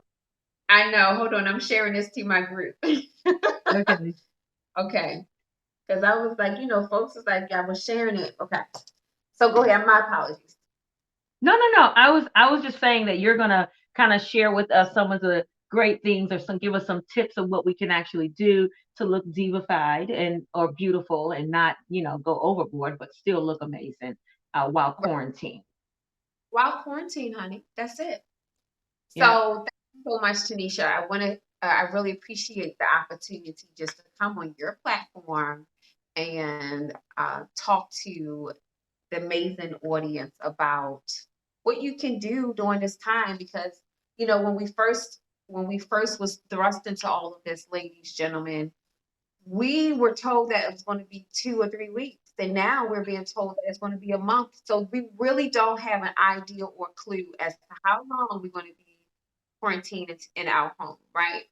I know. Hold on. I'm sharing this to my group. Okay. Okay. Because I was like, folks was like, I was sharing it. Okay. So go ahead. My apologies. No, no, no. I was just saying that you're gonna kind of share with us some of the great things or some give us some tips of what we can actually do to look divified and or beautiful and not, go overboard, but still look amazing while Right. quarantine. While quarantine, honey. That's it. Yeah. So thank you so much, Tanisha. I really appreciate the opportunity just to come on your platform and talk to the amazing audience about what you can do during this time because when we first was thrust into all of this, ladies, gentlemen, we were told that it was going to be 2 or 3 weeks, and now we're being told that it's going to be a month. So we really don't have an idea or clue as to how long we're going to be quarantined in our home, right?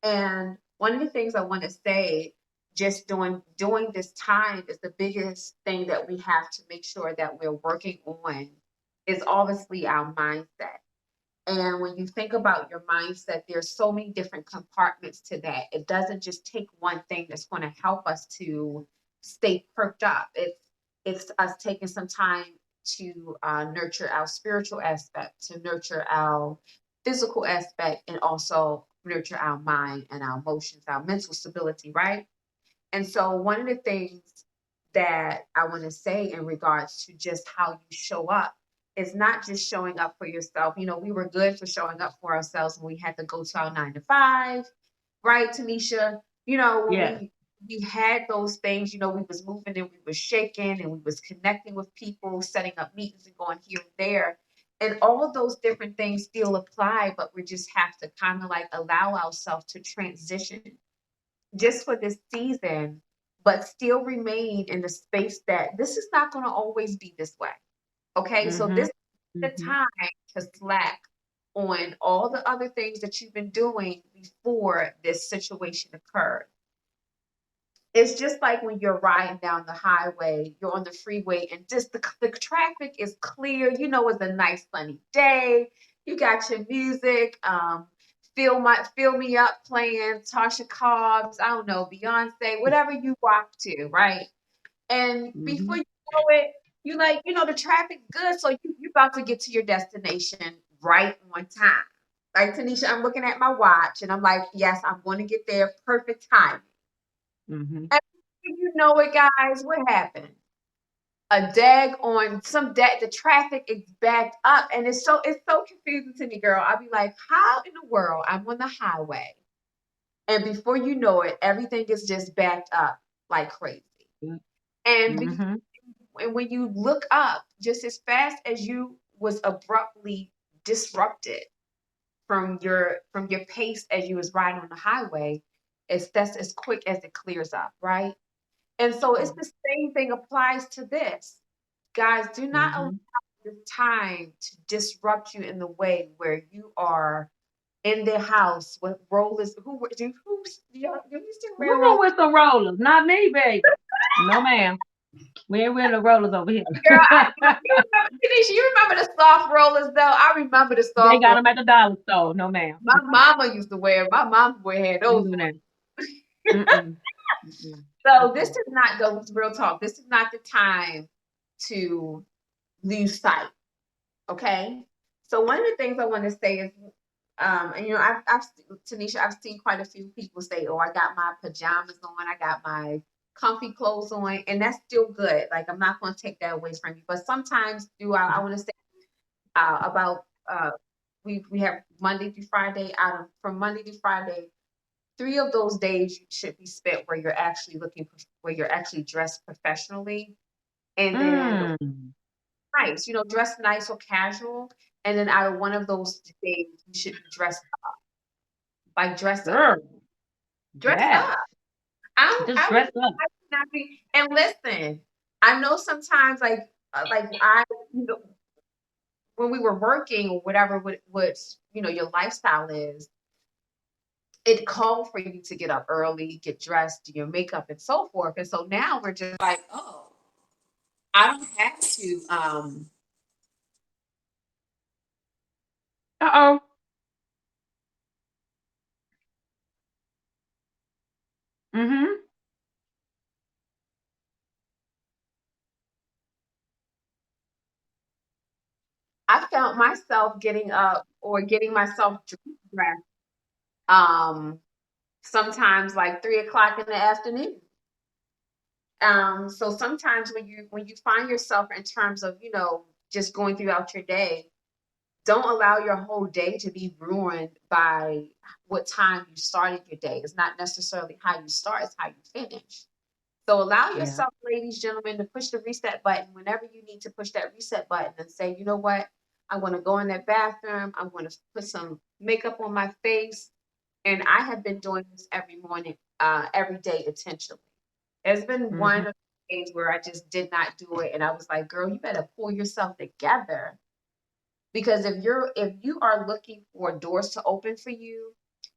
And one of the things I want to say, just during this time, is the biggest thing that we have to make sure that we're working on is obviously our mindset. And when you think about your mindset, there's so many different compartments to that. It doesn't just take one thing that's going to help us to stay perked up. It's us taking some time to nurture our spiritual aspect, to nurture our physical aspect, and also nurture our mind and our emotions, our mental stability, right? And so, one of the things that I want to say in regards to just how you show up is not just showing up for yourself. We were good for showing up for ourselves when we had to go to our 9 to 5, right, Tanisha? When Yes. we had those things, we was moving and we was shaking and we was connecting with people, setting up meetings and going here and there. And all of those different things still apply, but we just have to kind of like allow ourselves to transition just for this season, but still remain in the space that this is not going to always be this way. Okay, so this Mhm. is the Mhm. time to slack on all the other things that you've been doing before this situation occurred. It's just like when you're riding down the highway, you're on the freeway, and just the traffic is clear. It's a nice sunny day. You got your music, Feel Me Up playing, Tasha Cobbs, I don't know, Beyonce, whatever you rock to, right? And before Mhm. you know it, the traffic good, so you about to get to your destination right on time. Like Tanisha, I'm looking at my watch and I'm like, yes, I'm going to get there perfect time. Mhm. And you know it, guys, what happened? A dag on some dag, the traffic is backed up, and it's so confusing to me, girl. I'll be like, how in the world I'm on the highway, and before you know it, everything is just backed up like crazy. And Mhm. and when you look up, just as fast as you was abruptly disrupted from your pace as you was riding on the highway, that's as quick as it clears up, right? And so it's the same thing applies to this. Guys, do not allow Mhm. this time to disrupt you in the way where you are in the house with rollers. Do you still wear Who gonna rollers? with some rollers? Not me, baby. No, ma'am. We ain't wearing the rollers over here. Girl, you remember the soft rollers though? I remember the They soft got rollers. them at the dollar store. No, ma'am. My mama used to wear. My mom would have Ain't those doing ones. that. Mm-mm. Mm-mm. So this Mm-mm. is not the real talk. This is not the time to lose sight. Okay. So one of the things I want to say is, and Tanisha, I've seen quite a few people say, "Oh, I got my pajamas on, I got my comfy clothes on," and that's still good. Like I'm not going to take that away from you, but sometimes I want to say about we have Monday through Friday. Out of from Monday to Friday, 3 of those days you should be spent where where you're actually dressed professionally, and then Mm. nice, dress nice or casual. And then out of one of those days, you should be dressed up, like dress up, Girl. dress Yes. up. I Just I would dress up. I would not be. And listen. I know sometimes like I, you know, when we were working or whatever, what you know your lifestyle is, it called for you to get up early, get dressed, do your makeup, and so forth. And so now we're just like, oh, I don't have to. Uh-oh. Mm-hmm. I felt myself getting up or getting myself dressed. Um, Sometimes like 3 o'clock in the afternoon. So sometimes when you find yourself in terms of, you know, just going throughout your day, don't allow your whole day to be ruined by what time you started your day. It's not necessarily how you start, it's how you finish. So allow Yeah. yourself, ladies, gentlemen, to push the reset button whenever you need to push that reset button and say, you know what? I want to go in that bathroom. I'm going to put some makeup on my face. And I have been doing this every morning, every day intentionally. There's been one Mm-hmm. of the days where I just did not do it. And I was like, girl, you better pull yourself together. Because if you are looking for doors to open for you,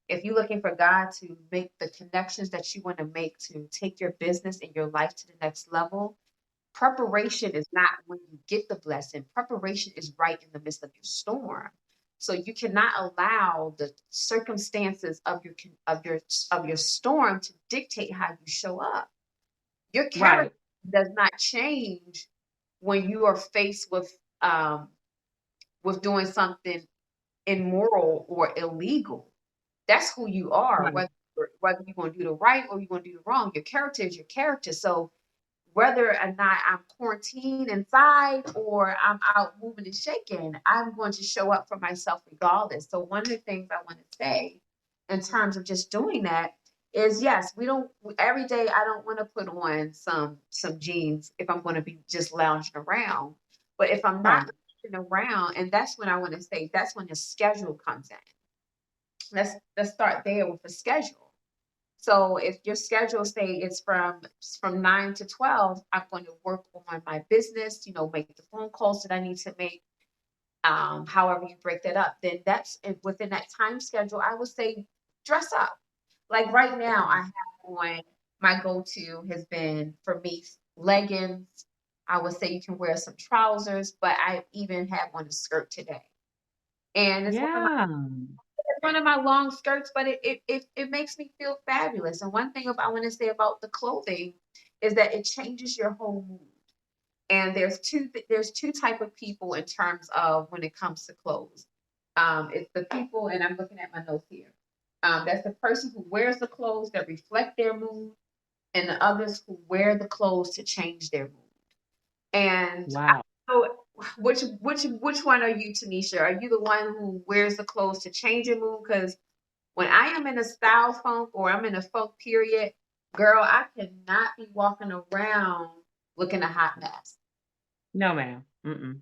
if you're looking for God to make the connections that you want to make to take your business and your life to the next level, preparation is not when you get the blessing. Preparation is right in the midst of your storm. So you cannot allow the circumstances of your storm to dictate how you show up. Your character Right. does not change when you are faced um, with doing something immoral or illegal. That's who you are, Right. whether you're going to do the right or you're going to do the wrong. Your character is your character. So whether or not I'm quarantined inside or I'm out moving and shaking, I'm going to show up for myself regardless. So one of the things I want to say in terms of just doing that is yes, we don't every day I don't want to put on some jeans if I'm going to be just lounging around. But if I'm not Right. lounging around, and that's when I want to say that's when the schedule comes in. Let's start there with the schedule. So if your schedule say it's from 9 to 12, I'm going to work on my business, you know, make the phone calls that I need to make. However you break that up, then that's within that time schedule. I would say dress up. Like right now, I Right. have on my go-to has been for me leggings. I would say you can wear some trousers, but I even have on a skirt today, and Yeah. it's one of my long skirts, but it makes me feel fabulous. And one thing I want to say about the clothing is that it changes your whole mood. And there's two type of people in terms of when it comes to clothes. It's the people, and I'm looking at my notes here. That's the person who wears the clothes that reflect their mood, and the others who wear the clothes to change their mood. And I Wow. don't know which one are you, Tanisha? Are you the one who wears the clothes to change your mood? Because when I am in a style funk or I'm in a funk period, girl, I cannot be walking around looking a hot mess. No, ma'am. Mm-mm.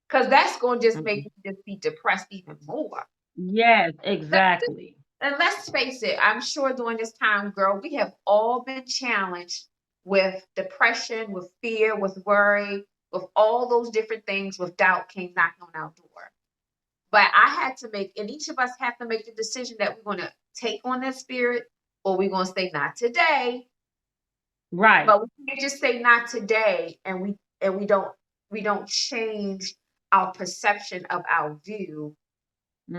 Because that's going to just make Mm-mm. you just be depressed even more. Yes, exactly. And let's face it, I'm sure during this time, girl, we have all been challenged with depression, with fear, with worry, with all those different things, with doubt came knocking on our door. But I had to make, and each of us have to make the decision that we're going to take on that spirit or we're going to say, not today. Right. But we can't just say not today and we don't change our perception of our view.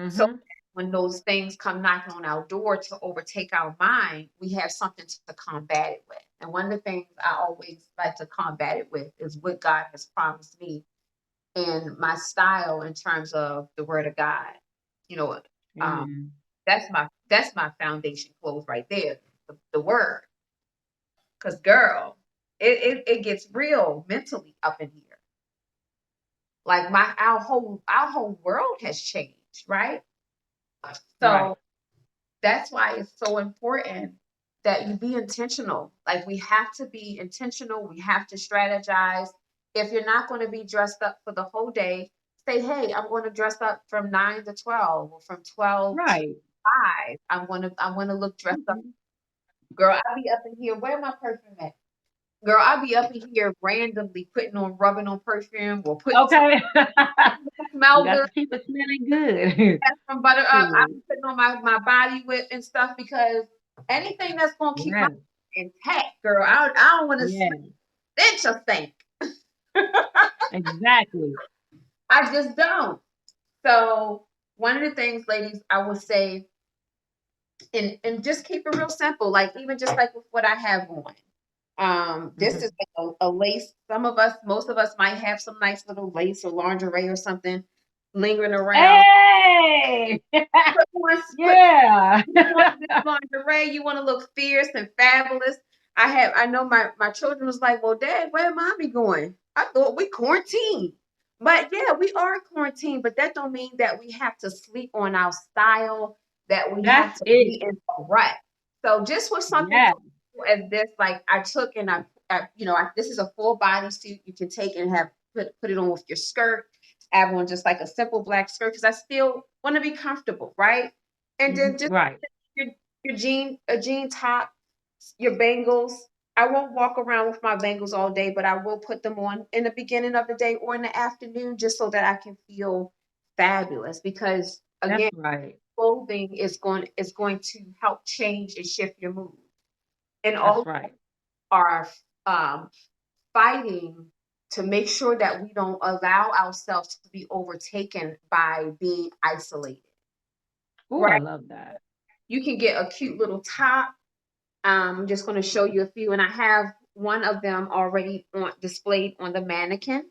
So Mm-hmm. when those things come knocking on our door to overtake our mind, we have something to combat it with. And one of the things I always like to combat it with is what God has promised me and my style in terms of the word of God. You know, um, Amen. that's my foundation clothes right there, the word. Cause girl, it gets real mentally up in here. Like our whole world has changed, right? Right. So that's why it's so important that you be intentional. Like we have to be intentional. We have to strategize. If you're not going to be dressed up for the whole day, say, hey, I'm going to dress up from 9 to 12 or from 12 to Right. 5. I want to look dressed up. Okay. Girl, I'll be up in here. Where my perfume at? Girl, I'll be up in here randomly rubbing on perfume or putting some Okay. You smell got good. to keep it smelling good. Have some butter up. Shoot. I'm putting on my body whip and stuff because anything that's gonna keep my Yeah. intact, girl. I don't want to Yeah. stench or stink. Exactly. I just don't. So one of the things, ladies, I would say, and just keep it real simple. Like even just like with what I have on. This is Mhm. like a lace. Some of us, most of us might have some nice little lace or lingerie or something lingering around. Hey. Put Yeah. on this lingerie, you want to look fierce and fabulous. I know my children was like, well, Dad, where mommy going? I thought we quarantined. But yeah, we are quarantined, but that don't mean that we have to sleep on our style, that we have That's to it. be in a rut. So just with something Yeah. so simple as this, like I took and this is a full body suit you can take and have put it on with your skirt, have on just like a simple black skirt because I still want to be comfortable, right? And then just Right. your a jean top, your bangles. I won't walk around with my bangles all day, but I will put them on in the beginning of the day or in the afternoon just so that I can feel fabulous because That's again, right. clothing is going to help change and shift your mood. And That's all right. are um, fighting to make sure that we don't allow ourselves to be overtaken by being isolated. Oh, I Right? love that. You can get a cute little top. I'm just going to show you a few, and I have one of them already displayed on the mannequin.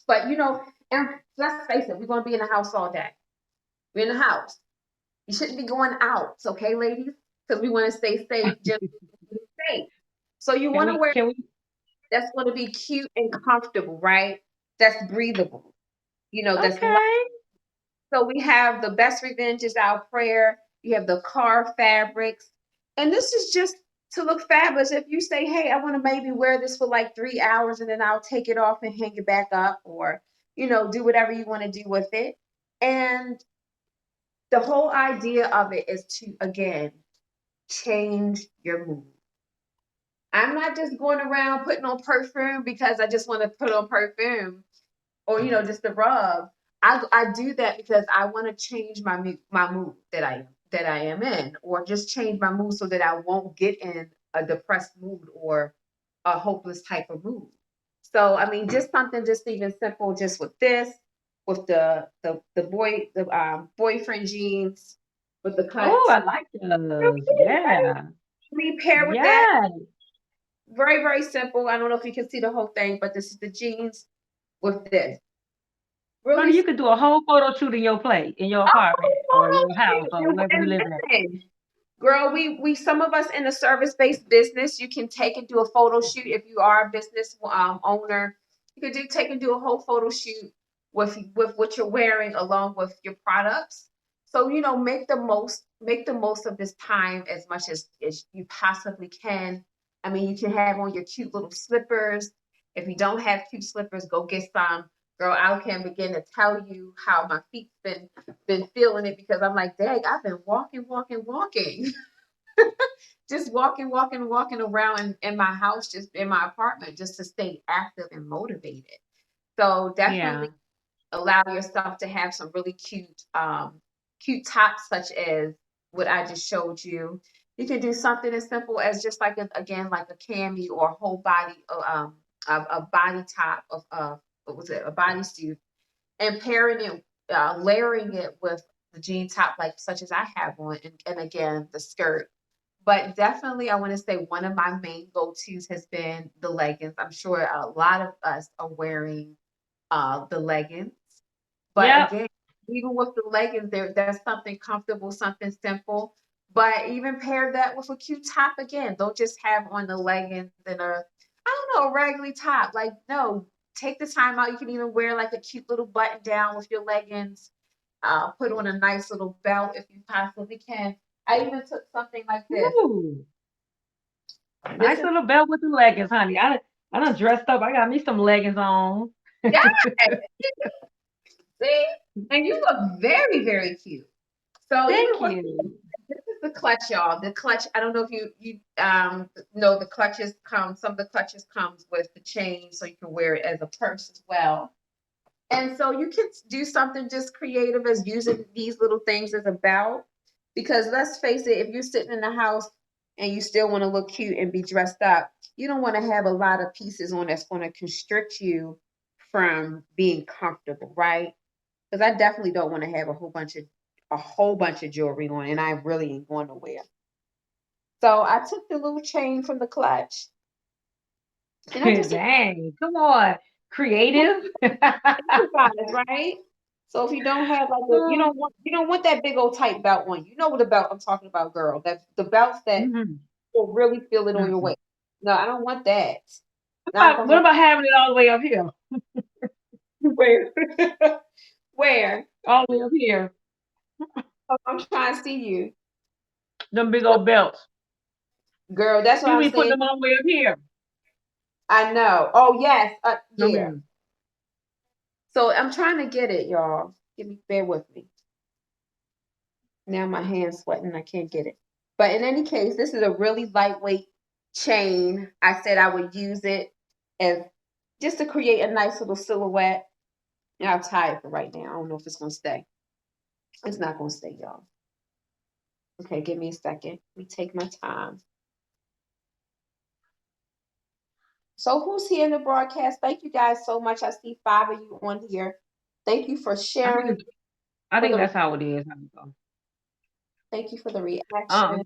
But and let's face it, we're going to be in the house all day. We're in the house. You shouldn't be going out, okay, ladies? Because we want to stay safe, just safe. So you Can want to we wear can we that's going to be cute and comfortable, right? That's breathable. That's light. Okay. So we have the best revenge is our prayer. You have the car fabrics. And this is just to look fabulous. If you say, hey, I want to maybe wear this for like 3 hours and then I'll take it off and hang it back up or, do whatever you want to do with it. And the whole idea of it is to, again, change your mood. I'm not just going around putting on perfume because I just want to put on perfume or just the rub. I do that because I want to change my mood that I am in, or just change my mood so that I won't get in a depressed mood or a hopeless type of mood. So I mean, just something just even simple, just with this, with the boyfriend jeans, with the Oh, cuts. I like those. Yeah. We pair with that. Yeah. Very very simple. I don't know if you can see the whole thing, but this is the jeans with this. Honey, Really. you could do a whole photo shoot in your place, in your apartment or your house or And, wherever you and live at. listen, girl, we some of us in a service-based business, you can take and do a photo shoot if you are a business owner. You could take and do a whole photo shoot with what you're wearing along with your products. So make the most of this time as much as you possibly can. I mean, you can have on your cute little slippers. If you don't have cute slippers, go get some. Girl, I can begin to tell you how my feet's been feeling it because I'm like, dang, I've been walking, walking, walking, just walking, walking, walking around in my house, just in my apartment, just to stay active and motivated. So Yeah. definitely allow yourself to have some really cute tops, such as what I just showed you. You can do something as simple as just like again, like a cami or a whole body, a body top of what was it, a bodysuit and pairing it, layering it with the jean top, like such as I have on, and again the skirt. But definitely, I want to say one of my main go-tos has been the leggings. I'm sure a lot of us are wearing the leggings, but Yep. again, even with the leggings, that's something comfortable, something simple. But even pair that with a cute top again. Don't just have on the leggings and I don't know, a raggedy top. Like, no, take the time out. You can even wear like a cute little button down with your leggings. Put on a nice little belt if you possibly can. I even took something like this. Ooh. This Nice is little belt with the leggings, honey. I done dressed up. I got me some leggings on. yeah, see, and you look very very cute. So even Thank with you. this is the clutch, y'all. The clutch, I don't know if you know the clutches come, some of the clutches comes with the chain so you can wear it as a purse as well. And so you can do something just creative as using these little things as a belt. Because let's face it, if you're sitting in the house and you still want to look cute and be dressed up, you don't want to have a lot of pieces on that's going to constrict you from being comfortable, right? Because I definitely don't want to have a whole bunch of jewelry on, and I really ain't going nowhere. So I took the little chain from the clutch, and I just Dang, come on. Creative. improvise, right? So if you don't have like you don't want that big old tight belt one. You know what the belt I'm talking about, girl. That the belts that Mhm. will really feel it on your Mhm. waist. No, I don't want that. Not if What I'm about having it all the way up here? where where All the way up here. I'm trying to see you, Them big old belts. girl. That's what You I'm be putting saying. them all the way up here. I know. Oh yes, No, yeah. ma'am. So I'm trying to get it, y'all. Bear with me. Now my hand's sweating. I can't get it. But in any case, this is a really lightweight chain. I said I would use it as just to create a nice little silhouette. And I'll tie it for right now. I don't know if it's gonna stay. It's not gonna stay, y'all. Okay, give me a second. Let me take my time. So who's here in the broadcast? Thank you guys so much. I see 5 of you on here. Thank you for I think sharing. it's, I For think the that's how it is. How we go. thank you for the reaction. Um,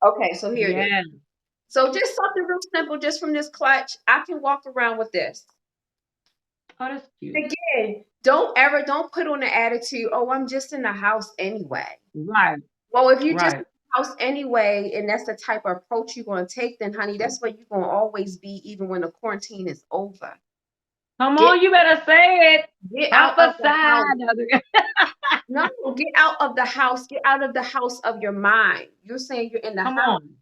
Okay, so here it is. yeah. So just something real simple, just from this clutch. I can walk around with this. Oh, that's cute. Again, don't put on the attitude, oh, I'm just in the house anyway. Right. Well, if you just in Right. the house anyway, and that's the type of approach you're gonna take, then honey, that's where you're gonna always be, even when the quarantine is over. Come Get on, you better say it. get out of the house. Prophesy. No, get out of the house. Get out of the house of your mind. You're saying you're in the Come house. on.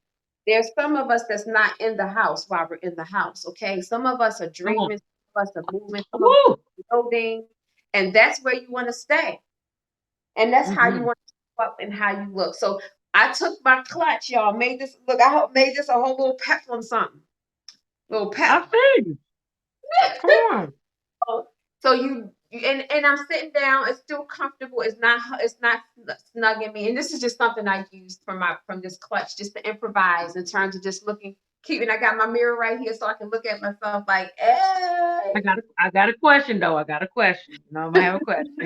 There's some of us that's not in the house while we're in the house, okay? Some of us are Come on. dreaming, some of us are moving, some of us Woo. are building, and that's where you want to stay. And that's how you Mm-hmm. want to show up and how you look. So I took my clutch, y'all. Made this look. Made this a whole little pep on something. Little I pep. see you. Come on. So and I'm sitting down. It's still comfortable. It's not snugging me. And this is just something I used from this clutch just to improvise in terms of just looking cute. And I got my mirror right here so I can look at myself like, hey. I got a question though. I got a question. No, I'm gonna have a question.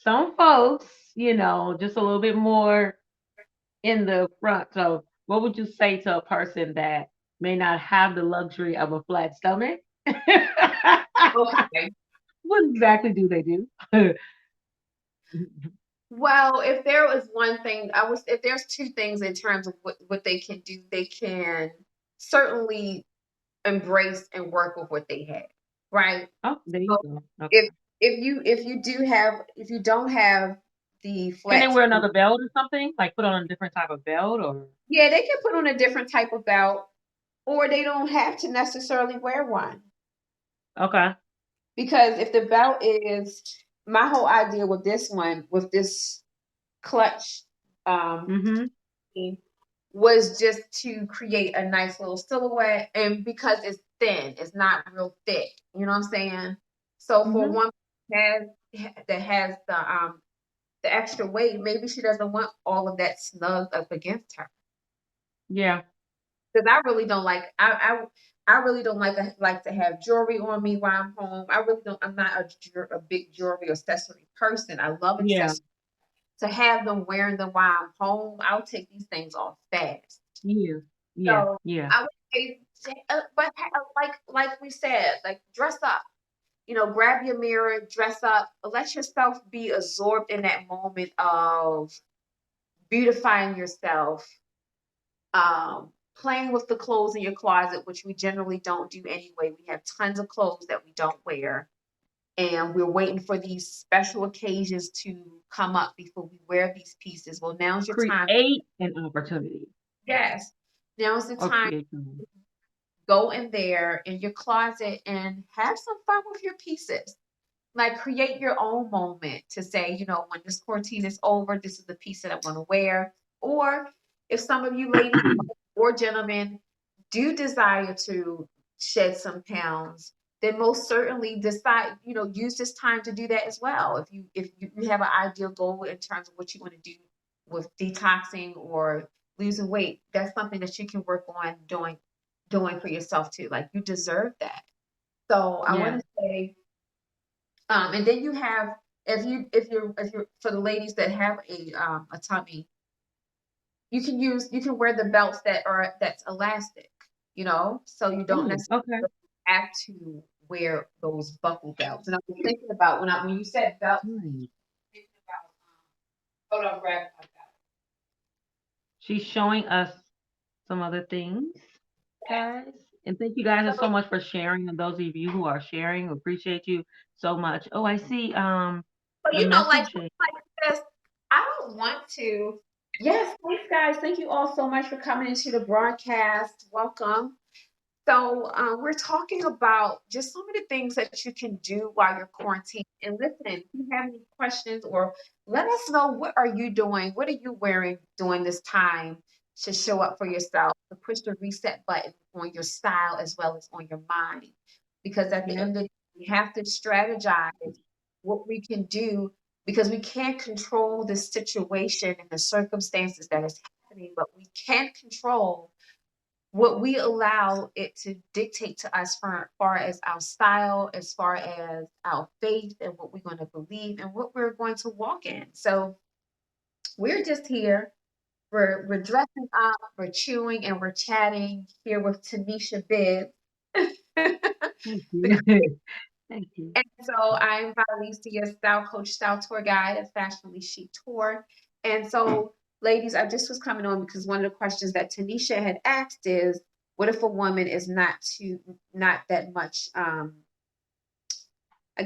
Some folks, just a little bit more in the front. So, what would you say to a person that may not have the luxury of a flat stomach? Okay. What exactly do they do? Well, if there was one thing, if there's two things in terms of what they can do, they can certainly embrace and work with what they have, right? Oh, there you So go. Okay. if you don't have the Can they flat, wear another belt or something? Like put on a different type of belt or yeah, they can put on a different type of belt, or they don't have to necessarily wear one. okay. Because if the belt is my whole idea with this one, with this clutch, um, Mm-hmm. was just to create a nice little silhouette, and because it's thin, it's not real thick. You know what I'm saying? So for Mm-hmm. one that has the extra weight, maybe she doesn't want all of that snug up against her. Yeah. Because I really don't like I really don't like to have jewelry on me while I'm home. I really don't. I'm not a big jewelry accessory person. I love Yeah. accessories. To have them wearing them while I'm home, I'll take these things off fast. Yeah. Yeah. So Yeah. I would say, but like we said, like dress up. Grab your mirror, dress up, let yourself be absorbed in that moment of beautifying yourself, playing with the clothes in your closet, which we generally don't do anyway. We have tons of clothes that we don't wear, and we're waiting for these special occasions to come up before we wear these pieces. Well, now's your time. Create an opportunity Yes, now's the or time. create something. Go in there in your closet and have some fun with your pieces. like create your own moment to say, you know, when this quarantine is over, this is the piece that I want to wear. Or if some of you ladies or gentlemen do desire to shed some pounds, then most certainly decide, you know, use this time to do that as well. If you have an ideal goal in terms of what you want to do with detoxing or losing weight, that's something that you can work on doing for yourself too. Like you deserve that. So I want Yeah. to say, and then you have, if you're for the ladies that have a tummy, you can wear the belts that's elastic, you know, so you don't Ooh, necessarily okay. have to wear those buckle belts. And I was thinking about when you said belt, Right. thinking about hold on, grab my She's showing us some other things, guys. And thank you guys so belt. much for sharing. And those of you who are sharing, appreciate you so much. Oh, I see But the you know, like message. this, I don't want to. Yes, thanks, guys. Thank you all so much for coming into the broadcast. Welcome. So, we're talking about just some of the things that you can do while you're quarantined. And listen, if you have any questions or let us know, what are you doing? What are you wearing during this time to show up for yourself, to push the reset button on your style as well as on your mind? Because at the Yeah. end of the day, we have to strategize what we can do because we can't control the situation and the circumstances that is happening, but we can control what we allow it to dictate to us for far as our style, as far as our faith and what we're going to believe and what we're going to walk in. So we're just here. We're dressing up, we're chewing, and we're chatting here with Tanisha Bibb. Thank The you. Thank you. And so I'm Valencia, your style coach, style tour guide at Fashionably Chic Tour. And so, ladies, I just was coming on because one of the questions that Tanisha had asked is, what if a woman is not that much, I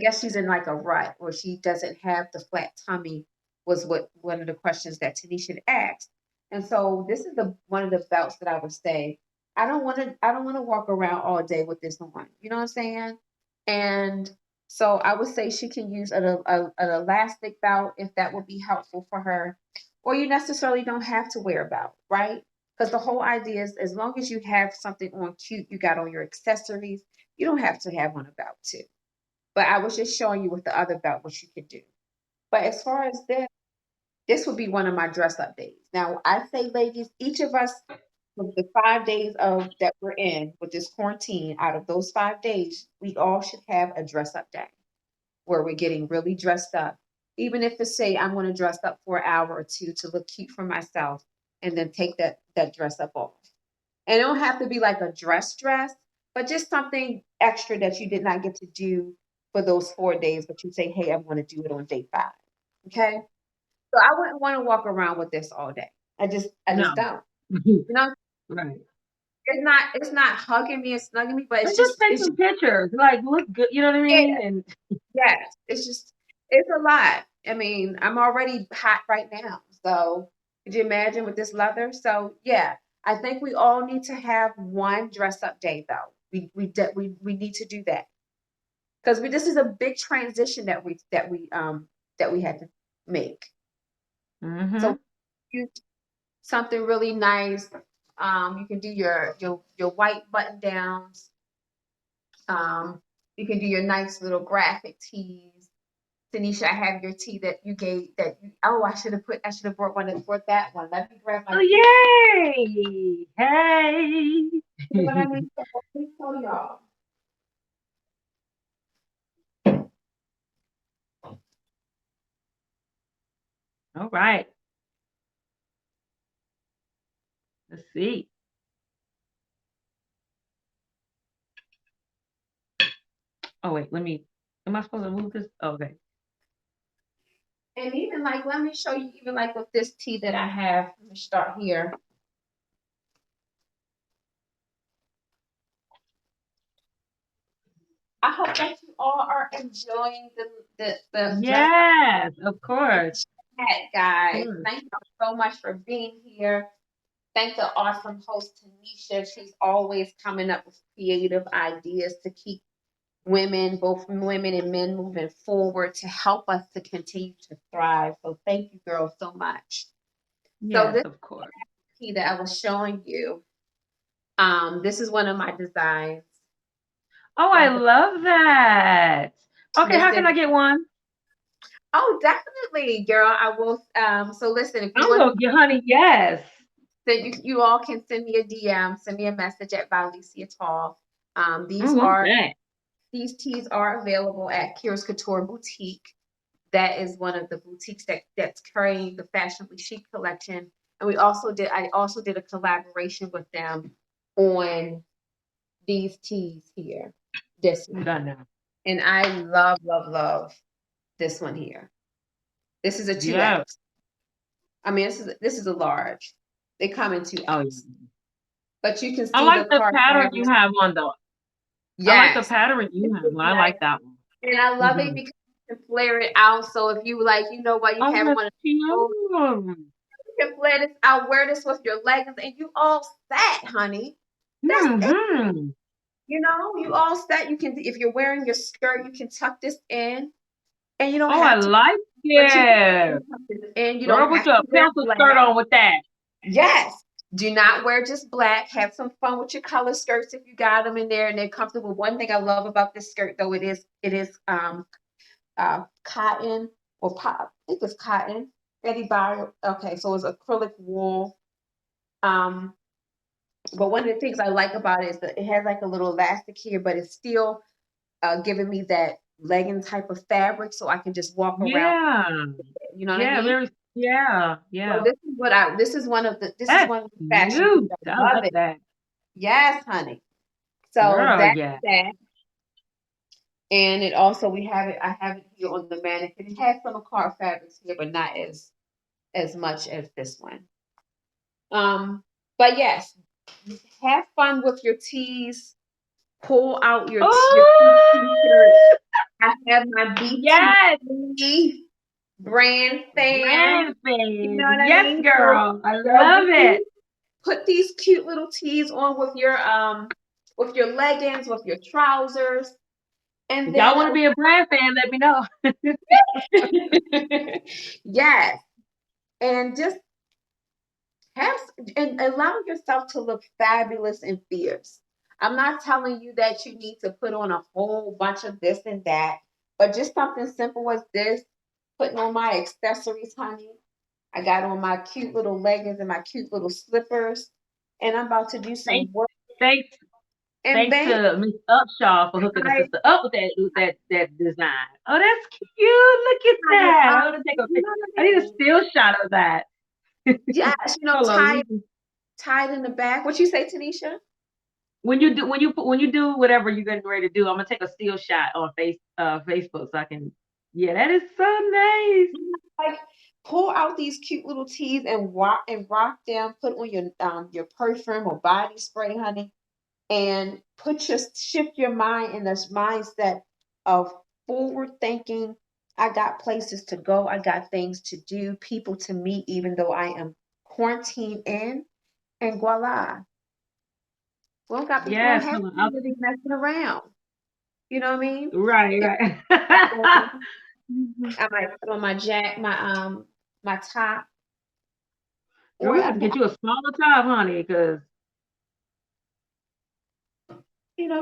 guess she's in like a rut or she doesn't have the flat tummy was what one of the questions that Tanisha had asked. And so this is the one of the belts that I would say, I don't want to walk around all day with this on. You know what I'm saying? And so I would say she can use an elastic belt if that would be helpful for her. Or you necessarily don't have to wear a belt, right? Because the whole idea is as long as you have something on cute, you got on your accessories, you don't have to have on a belt too. But I was just showing you with the other belt what you could do. But as far as this would be one of my dress up days. Now I say, ladies, each of us with the 5 days of that we're in with this quarantine, out of those 5 days, we all should have a dress up day where we're getting really dressed up. Even if it's say I'm going to dress up for an hour or two to look cute for myself and then take that dress up off. And it don't have to be like a dress, but just something extra that you did not get to do for those 4 days, but you say, hey, I'm going to do it on day 5. Okay. So I wouldn't want to walk around with this all day. I just No. don't. You know, Right. it's not hugging me and snugging me, but And just take it's just some pictures. Like look good, you know what I yeah, mean? And yes. It's a lot. I mean, I'm already hot right now. So could you imagine with this leather? So yeah, I think we all need to have one dress up day though. We need to do that because this is a big transition that we had to make. So mm-hmm. you something really nice. You can do your white button downs. You can do your nice little graphic tees. Tanisha, I have your tee that you gave that you, oh, I should have brought one and brought that one. Let me grab my Oh tee. yay! Hey. But I mean, so let me tell y'all. All right. Let's see. Oh wait, let me. Am I supposed to move this? Oh, okay. And even like, let me show you, even like with this tee that I have. Let me start here. I hope that you all are enjoying the dress up Yes, of course. chat, Of guys. course. Thank you so much for being here. Thank the awesome host Tanisha. She's always coming up with creative ideas to keep women, both women and men, moving forward to help us to continue to thrive. So thank you, girls, so much. So Yes, this of course. key that I was showing you, this is one of my designs. Oh, I love that. Okay, how can I get one? Oh, definitely, girl. I will. So listen, if you I'm want gonna get, honey. Yes. then you all can send me a DM, send me a message at Volencia Tull. I want that. These teas are available at Kira's Couture Boutique. That is one of the boutiques that's carrying the Fashionably Chic collection. And I also did a collaboration with them on these teas here. This one. Done now. And I love, love, love this one here. This is a 2X. Yeah. I mean, this is a large. They come in 2X. Oh, yeah. But you can I see like the the card pattern you fabric. have on though. I like the Yes. pattern you have. I like that one. And I love it because you can flare it out. So if you like, you know what, you Oh, have that's one of those, cute. you can flare this out, wear this with your leggings, and you all set, honey. That's it. Mm-hmm. You know, you all set. You can, if you're wearing your skirt, you can tuck this in, and you don't Oh, I have to. like But you it. can tuck this in. You Girl, don't put have your to wear pencil skirt black. on with that. Yes. Do not wear just black. Have some fun with your color skirts if you got them in there and they're comfortable. One thing I love about this skirt, though, it is cotton or pop. I think it's cotton. Eddie Bauer. Okay, so it's acrylic wool. Um, but one of the things I like about it is that it has like a little elastic here, but it's still giving me that legging type of fabric, so I can just walk around. Yeah. You know what I Yeah, mean? very, yeah, So yeah. this is That's one of the fashion cute. pieces. I I love like it. that. Yes, honey. So Girl, that's yeah. that. And it also I have it here on the mannequin. It has some card fabrics here, but not as much as this one. But yes, have fun with your tees. Pull out your t-shirt. Oh, I have my yes. BTE brand fan. Brand You fan. know what I Yes, mean? So, girl. I girl, love it. put these cute little tees on with your leggings, with your trousers, and If y'all then want to be a brand fan, let me know. yes, and just have and allow yourself to look fabulous and fierce. I'm not telling you that you need to put on a whole bunch of this and that, but just something simple as this, putting on my accessories, honey. I got on my cute little leggings and my cute little slippers, and I'm about to do some Thanks, work. thanks, And thanks bam, to Miss Upshaw for hooking a I, sister up with that design. Oh, that's cute. Look at that. I want to take a you know picture. what I I need a mean? still shot of that. Yes, Hold on. tied in the back. What you say, Tanisha? When you do whatever you're getting ready to do, I'm gonna take a still shot on Facebook so I can. Yeah, that is so nice. Like pull out these cute little teas and rock them. Put on your perfume or body spray, honey, and shift your mind in this mindset of forward thinking. I got places to go. I got things to do, people to meet, even though I am quarantined in. And voila, we don't Yes, have hold to on. be really messing around. You know what I mean? Right, If right. I might put on my top, Girl, or we have to get you a smaller top, honey, because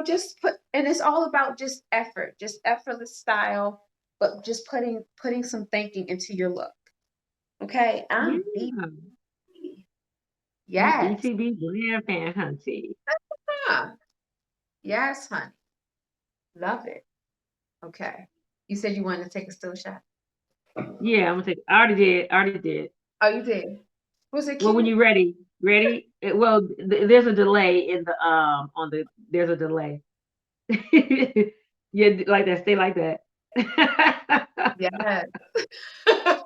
just and it's all about just effort, just effortless style, but just putting some thinking into your look. Okay, I'm B. yeah, you Yes, BTB brand fan, hunty. huh. Yes, honey, love it. Okay, you said you wanted to take a still shot. Yeah, I'm gonna take. I already did. I already did. Oh, you did. Was it Well, when cute? you're ready, ready. There's a delay in the on the. There's a delay. Yeah, like that. Stay like that. Yes.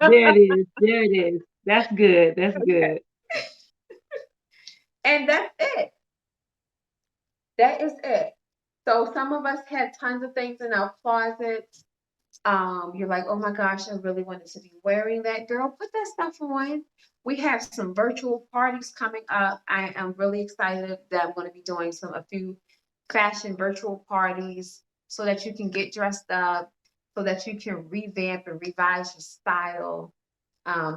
There it is. There it is. That's good. That's Okay, good. and that's it. That is it. So some of us had tons of things in our closets. You're like, oh my gosh, I really wanted to be wearing that. Girl, put that stuff on. We have some virtual parties coming up. I am really excited that I'm going to be doing a few fashion virtual parties. so that you can get dressed up, so that you can revamp and revise your style.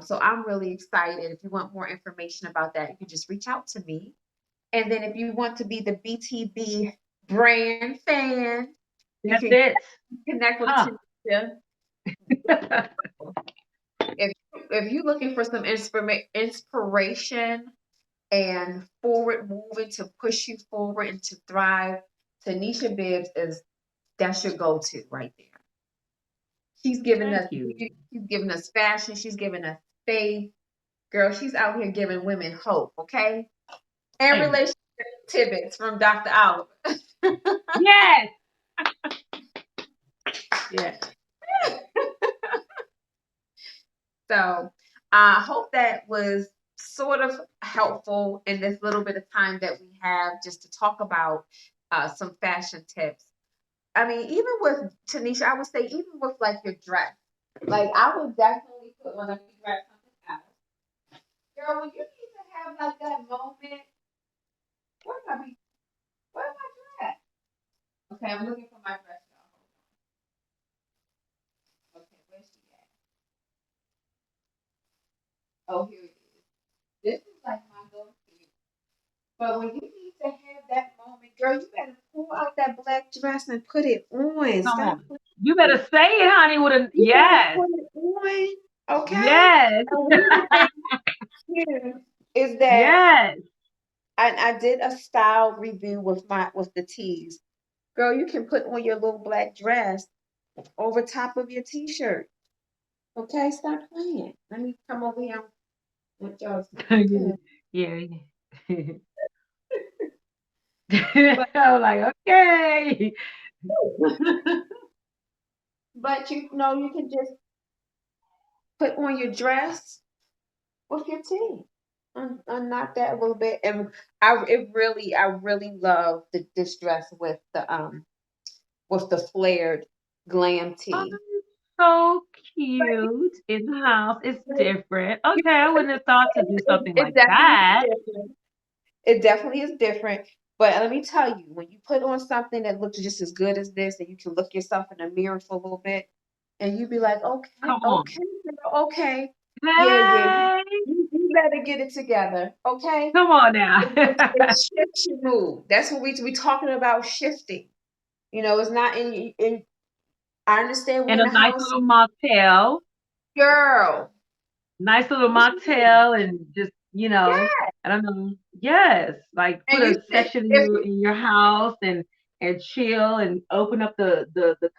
So I'm really excited. If you want more information about that, you can just reach out to me. And then if you want to be the BTB brand fan, you That's can it. connect with Huh. Tanisha. If if you're looking for some inspiration and forward moving to push you forward and to thrive, Tanisha Bibbs is that's your go-to right there. She's giving us Thank you. beauty, she's giving us fashion, she's giving us faith. Girl, she's out here giving women hope, okay? And Amen. relationship tidbits from Dr. Oliver. Yes. Yes. So I hope that was sort of helpful in this little bit of time that we have just to talk about some fashion tips. I mean, even with Tanisha, I would say even with like your dress, like I would definitely put on a dress something else. Girl, when you need to have like that moment, where am I? Where's my dress? Okay, I'm looking for my dress, y'all. Okay, where's she at? Oh, here it is. This is like my go-to. But when you need to have that moment, girl, you better pull out that black dress and put it on. Come Stop on. You better playing. say it, honey, with a You better yes. put it on. Okay? Yes. And one of the things here is that Yes. I did a style review with the tees. Girl, you can put on your little black dress over top of your t-shirt. Okay, stop playing. Let me come over here and let y'all see. Okay. Yeah. But I'm like, okay. but you know you can just put on your dress with your tee. Unknot that a little bit. And I really love this dress with the flared glam Oh, tee. so cute in the house. It's different. Okay, I wouldn't have thought to do something It like definitely is that. different. It definitely is different. But let me tell you, when you put on something that looks just as good as this, and you can look yourself in the mirror for a little bit, and you be like, okay, Come okay, on. girl, okay, yeah, yeah, Hey, you better get it together, okay? come on now. It shifts your mood. That's what we talking about shifting. You know, it's not in. I understand we And in a the nice house, little mocktail. girl. Nice little What you mean? mocktail and just, I don't know. Yes, like And put you, a section in if your house and chill and open up the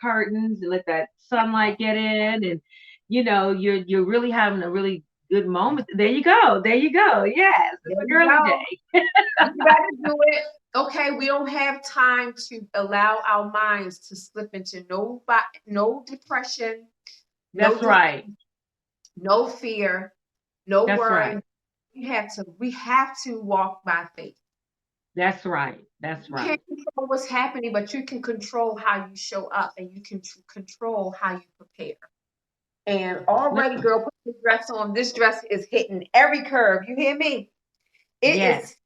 curtains and let that sunlight get in and you're really having a really good moment. There you go. There you go. Yes, it's there a you girly go. day. You better do it. Okay, we don't have time to allow our minds to slip into no depression, no That's right. no fear, no That's right. worry. We have to walk by faith. That's right. That's You can't right. control what's happening, but you can control how you show up and you can control how you prepare. And already, Listen. girl, put this dress on. This dress is hitting every curve. You hear me? It Yes. is.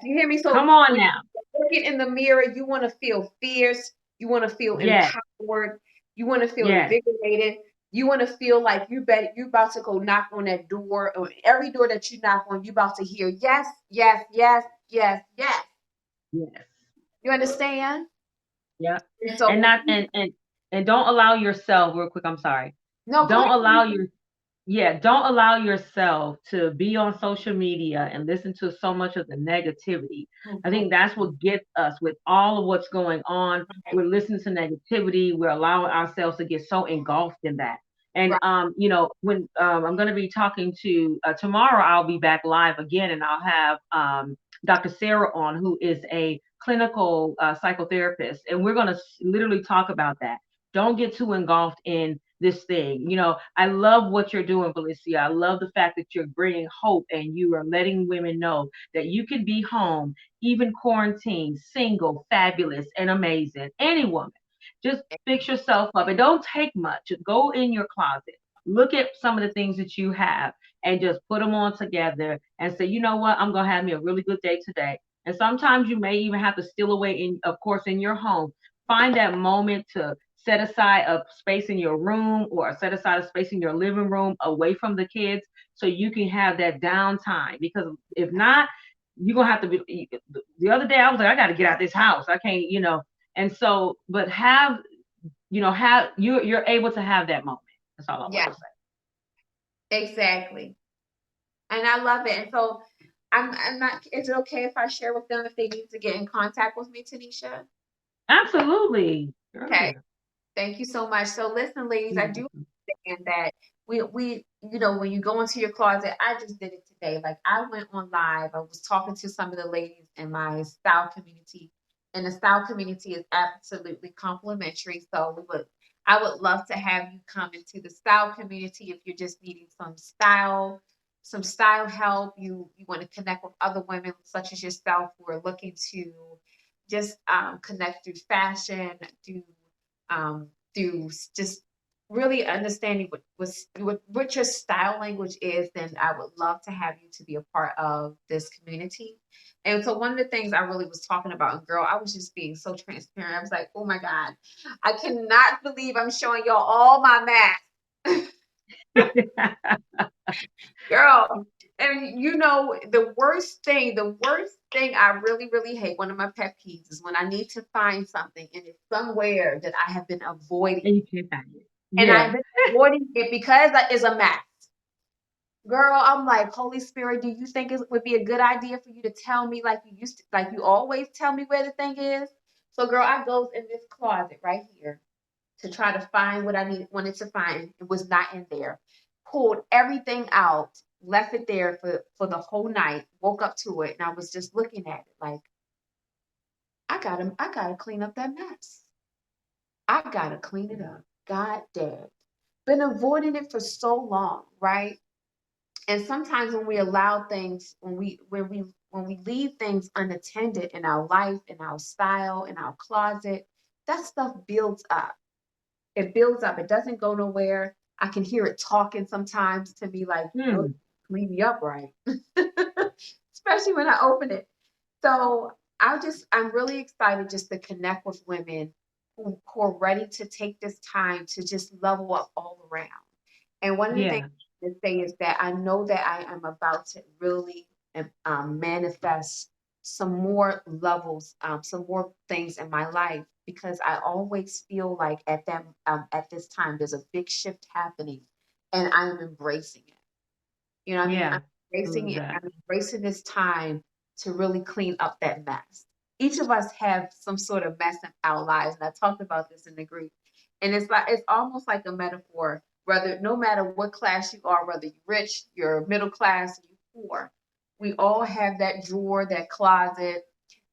You hear me? So Come on when now. you look in the mirror, you want to feel fierce. You want to feel Yes. empowered. You want to feel Yes. invigorated. You want to feel like you about to go knock on that door. Or every door that you knock on, you about to hear yes, yes, yes, yes, yes. Yes. You understand? Yeah. And so And when not and don't allow yourself, real quick, I'm sorry. no, go Don't ahead. allow your Yeah, don't allow yourself to be on social media and listen to so much of the negativity. I Mhm. think that's what gets us with all of what's going on. We're listening to negativity. We're allowing ourselves to get so engulfed in that. And Right. when I'm going to be talking to tomorrow, I'll be back live again, and I'll have Dr. Sarah on, who is a clinical psychotherapist, and we're going to literally talk about that. Don't get too engulfed in this thing. I love what you're doing, Valencia. I love the fact that you're bringing hope and you are letting women know that you can be home, even quarantined, single, fabulous, and amazing. Any woman. Just fix yourself up. It don't take much. Go in your closet. Look at some of the things that you have and just put them on together and say, you know what? I'm going to have me a really good day today. And sometimes you may even have to steal away of course, in your home. find that moment to set aside a space in your room or set aside a space in your living room away from the kids so you can have that downtime. Because if not, you're gonna have to be. The other day I was like, I got to get out this house. I can't, And so, but have you're able to have that moment. That's all I want Yeah, to say. exactly. And I love it. And so I'm not, is it okay if I share with them if they need to get in contact with me, Tanisha? Absolutely. Okay. Girl. Thank you so much. So listen, ladies, I do Mhm. understand that we when you go into your closet, I just did it today. Like I went on live. I was talking to some of the ladies in my style community, and the style community is absolutely complimentary. So I would love to have you come into the style community if you're just needing some style help. You want to connect with other women such as yourself who are looking to just connect through fashion, through through just really understanding what your style language is, then I would love to have you to be a part of this community. And so one of the things I really was talking about, and girl, I was just being so transparent. I was like, oh my God, I cannot believe I'm showing y'all all my math. Girl, and the worst thing I really, really hate, one of my pet peeves is when I need to find something and it's somewhere that I have been avoiding. And you can't find it. And I've Yeah. been avoiding it because it's a mess. Girl, I'm like, Holy Spirit, do you think it would be a good idea for you to tell me like you used to, like you always tell me where the thing is? So, girl, I goes in this closet right here to try to find what wanted to find. It was not in there. Pulled everything out, left it there for the whole night, woke up to it, and I was just looking at it like, I gotta clean up that mess. I gotta clean it up. God damn. Been avoiding it for so long, right? And sometimes when we allow things, when we leave things unattended in our life, in our style, in our closet, that stuff builds up. It builds up. It doesn't go nowhere. I can hear it talking sometimes to me like, Hmm. clean me up right. Especially when I open it. So I'm really excited just to connect with women who are ready to take this time to just level up all around. And one of the things Yeah. to say is that I know that I am about to really manifest some more levels, some more things in my life because I always feel like at this time there's a big shift happening, and I am embracing it. You know what I mean? I'm Yeah. I embracing love it. that. I'm embracing this time to really clean up that mess. Each of us have some sort of mess in our lives, and I talked about this in the group. And it's almost like a metaphor. Whether no matter what class you are, whether you're rich, you're middle class, or you're poor, we all have that drawer, that closet,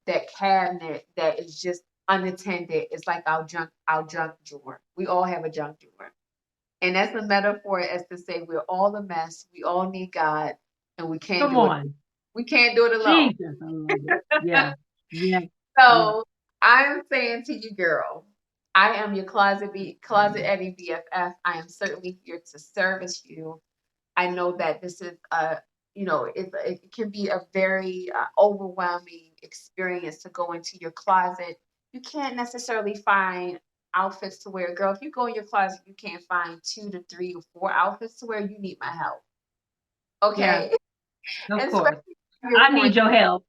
that cabinet that is just unattended. It's like our junk drawer. We all have a junk drawer. And that's a metaphor as to say we're all a mess. We all need God, and we can't Come do it. on. We can't do it alone. Jesus. I love it. Yeah. Yeah. Yeah. So I'm saying to you, girl, I am your closet Eddie BFF. I am certainly here to service you. I know that this is it can be a very overwhelming experience to go into your closet. You can't necessarily find outfits to wear. Girl, if you go in your closet, you can't find 2 to 3 or 4 outfits to wear, you need my help. Yeah. Okay. Of And course. especially if you're I need quarantined. your help.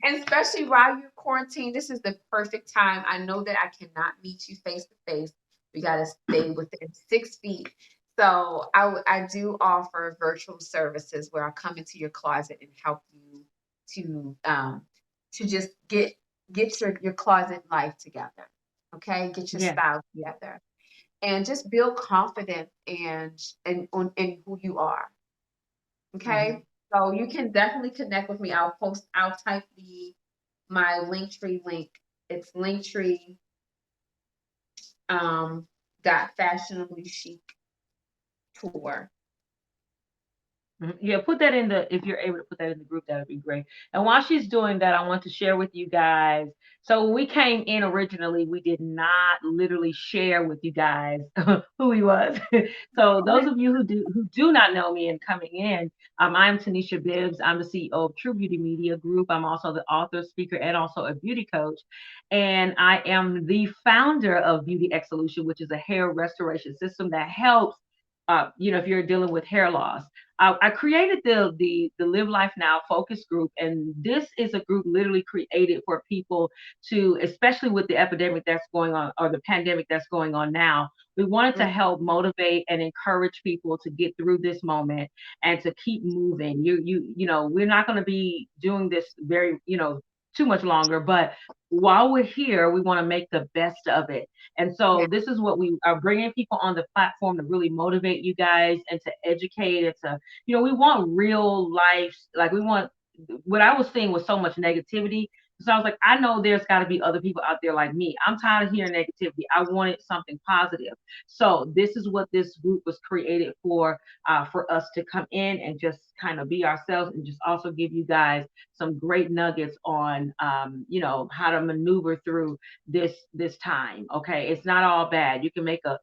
And especially while you're quarantined, this is the perfect time. I know that I cannot meet you face to face. We got to stay within 6 feet. So I do offer virtual services where I come into your closet and help you to just get your closet life together. Okay, get your Yeah. style Yeah. together, and just build confidence in who you are. Mhm. Okay. So you can definitely connect with me. I'll type my Linktree link. It's Linktree dot fashionably chic tour. Yeah, put that in the if you're able to put that in the group, that would be great. And while she's doing that, I want to share with you guys. So when we came in originally, we did not literally share with you guys who he was. So those of you who do not know me and coming in, I'm Tanisha Bibbs. I'm the CEO of True Beauty Media Group. I'm also the author, speaker, and also a beauty coach. And I am the founder of Beauty X Solution, which is a hair restoration system that helps if you're dealing with hair loss. I created the Live Life Now focus group, and this is a group literally created for people to, especially with the epidemic that's going on or the pandemic that's going on now. We wanted to Mm, help motivate and encourage people to get through this moment and to keep moving. We're not going to be doing this very, too much longer, but while we're here, we want to make the best of it. And yeah, so this is what we are bringing people on the platform to really motivate you guys and to educate and to, we want real life. Like we want, what I was seeing was so much negativity. So I was like, I know there's got to be other people out there like me. I'm tired of hearing negativity. I wanted something positive. So this is what this group was created for us to come in and just kind of be ourselves and just also give you guys some great nuggets on, how to maneuver through this time. Okay, it's not all bad. You can make a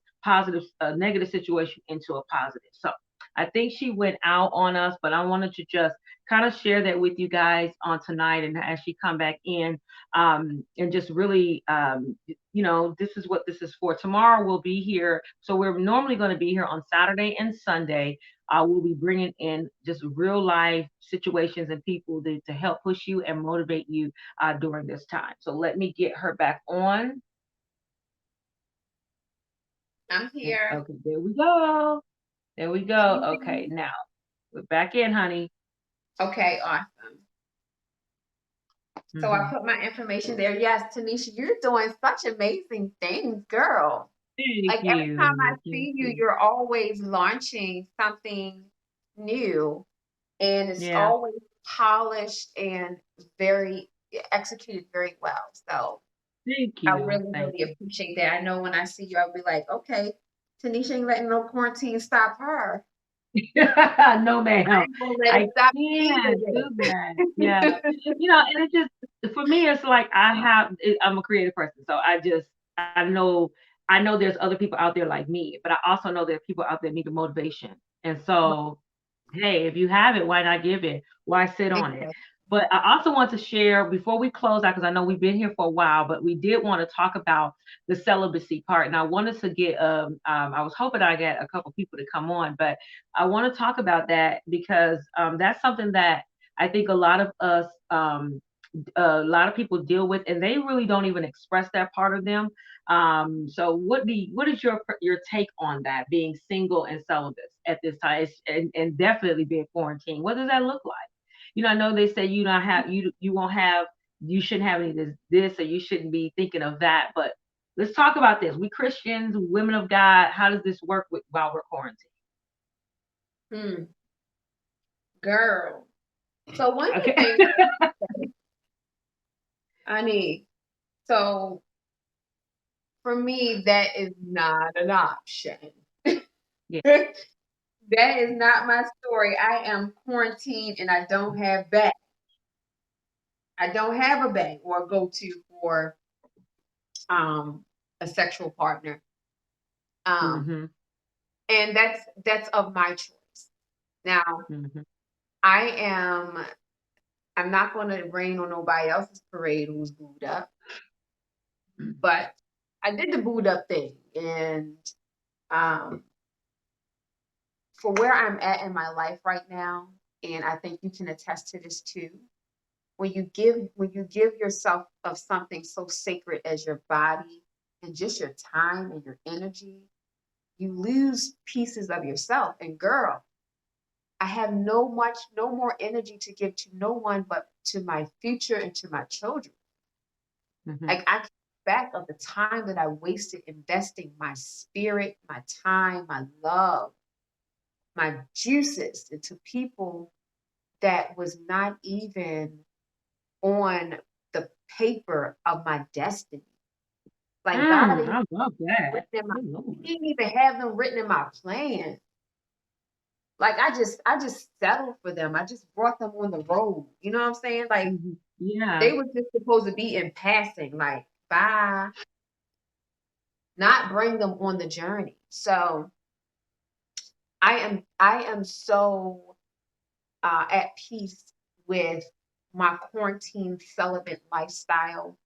negative situation into a positive. So I think she went out on us, but I wanted to just kind of share that with you guys on tonight, and as she come back in, and just really, this is what this is for. Tomorrow we'll be here, so we're normally going to be here on Saturday and Sunday. We'll be bringing in just real life situations and people to help push you and motivate you during this time. So let me get her back on. I'm here. Okay, there we go. There we Can go. you see Okay, me? now we're back in, honey. Okay, awesome. So I Hmm. put my information there. Yes, Tanisha, you're doing such amazing things, girl. Thank Like every time I you. Thank see you, you. you're always launching something new, and it's Yeah. always polished and very executed very well. So Thank I you. really, Thank really appreciate that. I know when I see you, I'll be like, okay, Tanisha ain't letting no quarantine stop her. you. No, I ma'am. ain't gonna let it I stop me can't do that. Yeah. either. And it just, for me, it's like I'm a creative person. So I know there's other people out there like me, but I also know there are people out there need the motivation. And so, hey, if you have it, why not give it? Why sit on it? Exactly. But I also want to share before we close out, because I know we've been here for a while, but we did want to talk about the celibacy part. And I wanted to get, I was hoping I get a couple people to come on, but I want to talk about that because that's something that I think a lot of people deal with, and they really don't even express that part of them. So what is your take on that, being single and celibate at this time, and definitely being quarantined? What does that look like? I know they say you don't have you won't have you shouldn't have any of this or you shouldn't be thinking of that, but let's talk about this. We Christians, women of God, how does this work while we're quarantined? Hmm, girl. So one of the Okay. things I need, so for me, that is not an option. Yeah. That is not my story. I am quarantined and I don't have back. I don't have a bank or go to for um a sexual partner. Um Mhm. and that's of my choice. Now, Mhm. I am I'm not going to rain on nobody else's parade who's booed up, but I did the booed up thing and um for where I'm at in my life right now, and I think you can attest to this too. When you give yourself of something so sacred as your body and just your time and your energy, you lose pieces of yourself. And girl, I have no more energy to give to no one but to my future and to my children. Mhm. Like I keep back of the time that I wasted investing my spirit, my time, my love, my juices into people that was not even on the paper of my destiny. Like God didn't I love that. written in my Good Lord. he didn't even have them written in my plan. Like I just settled for them. I just brought them on the road. You know what I'm saying? Like Yeah. they were just supposed to be in passing, like bye, not bring them on the journey. So I am so at peace with my quarantine celibate lifestyle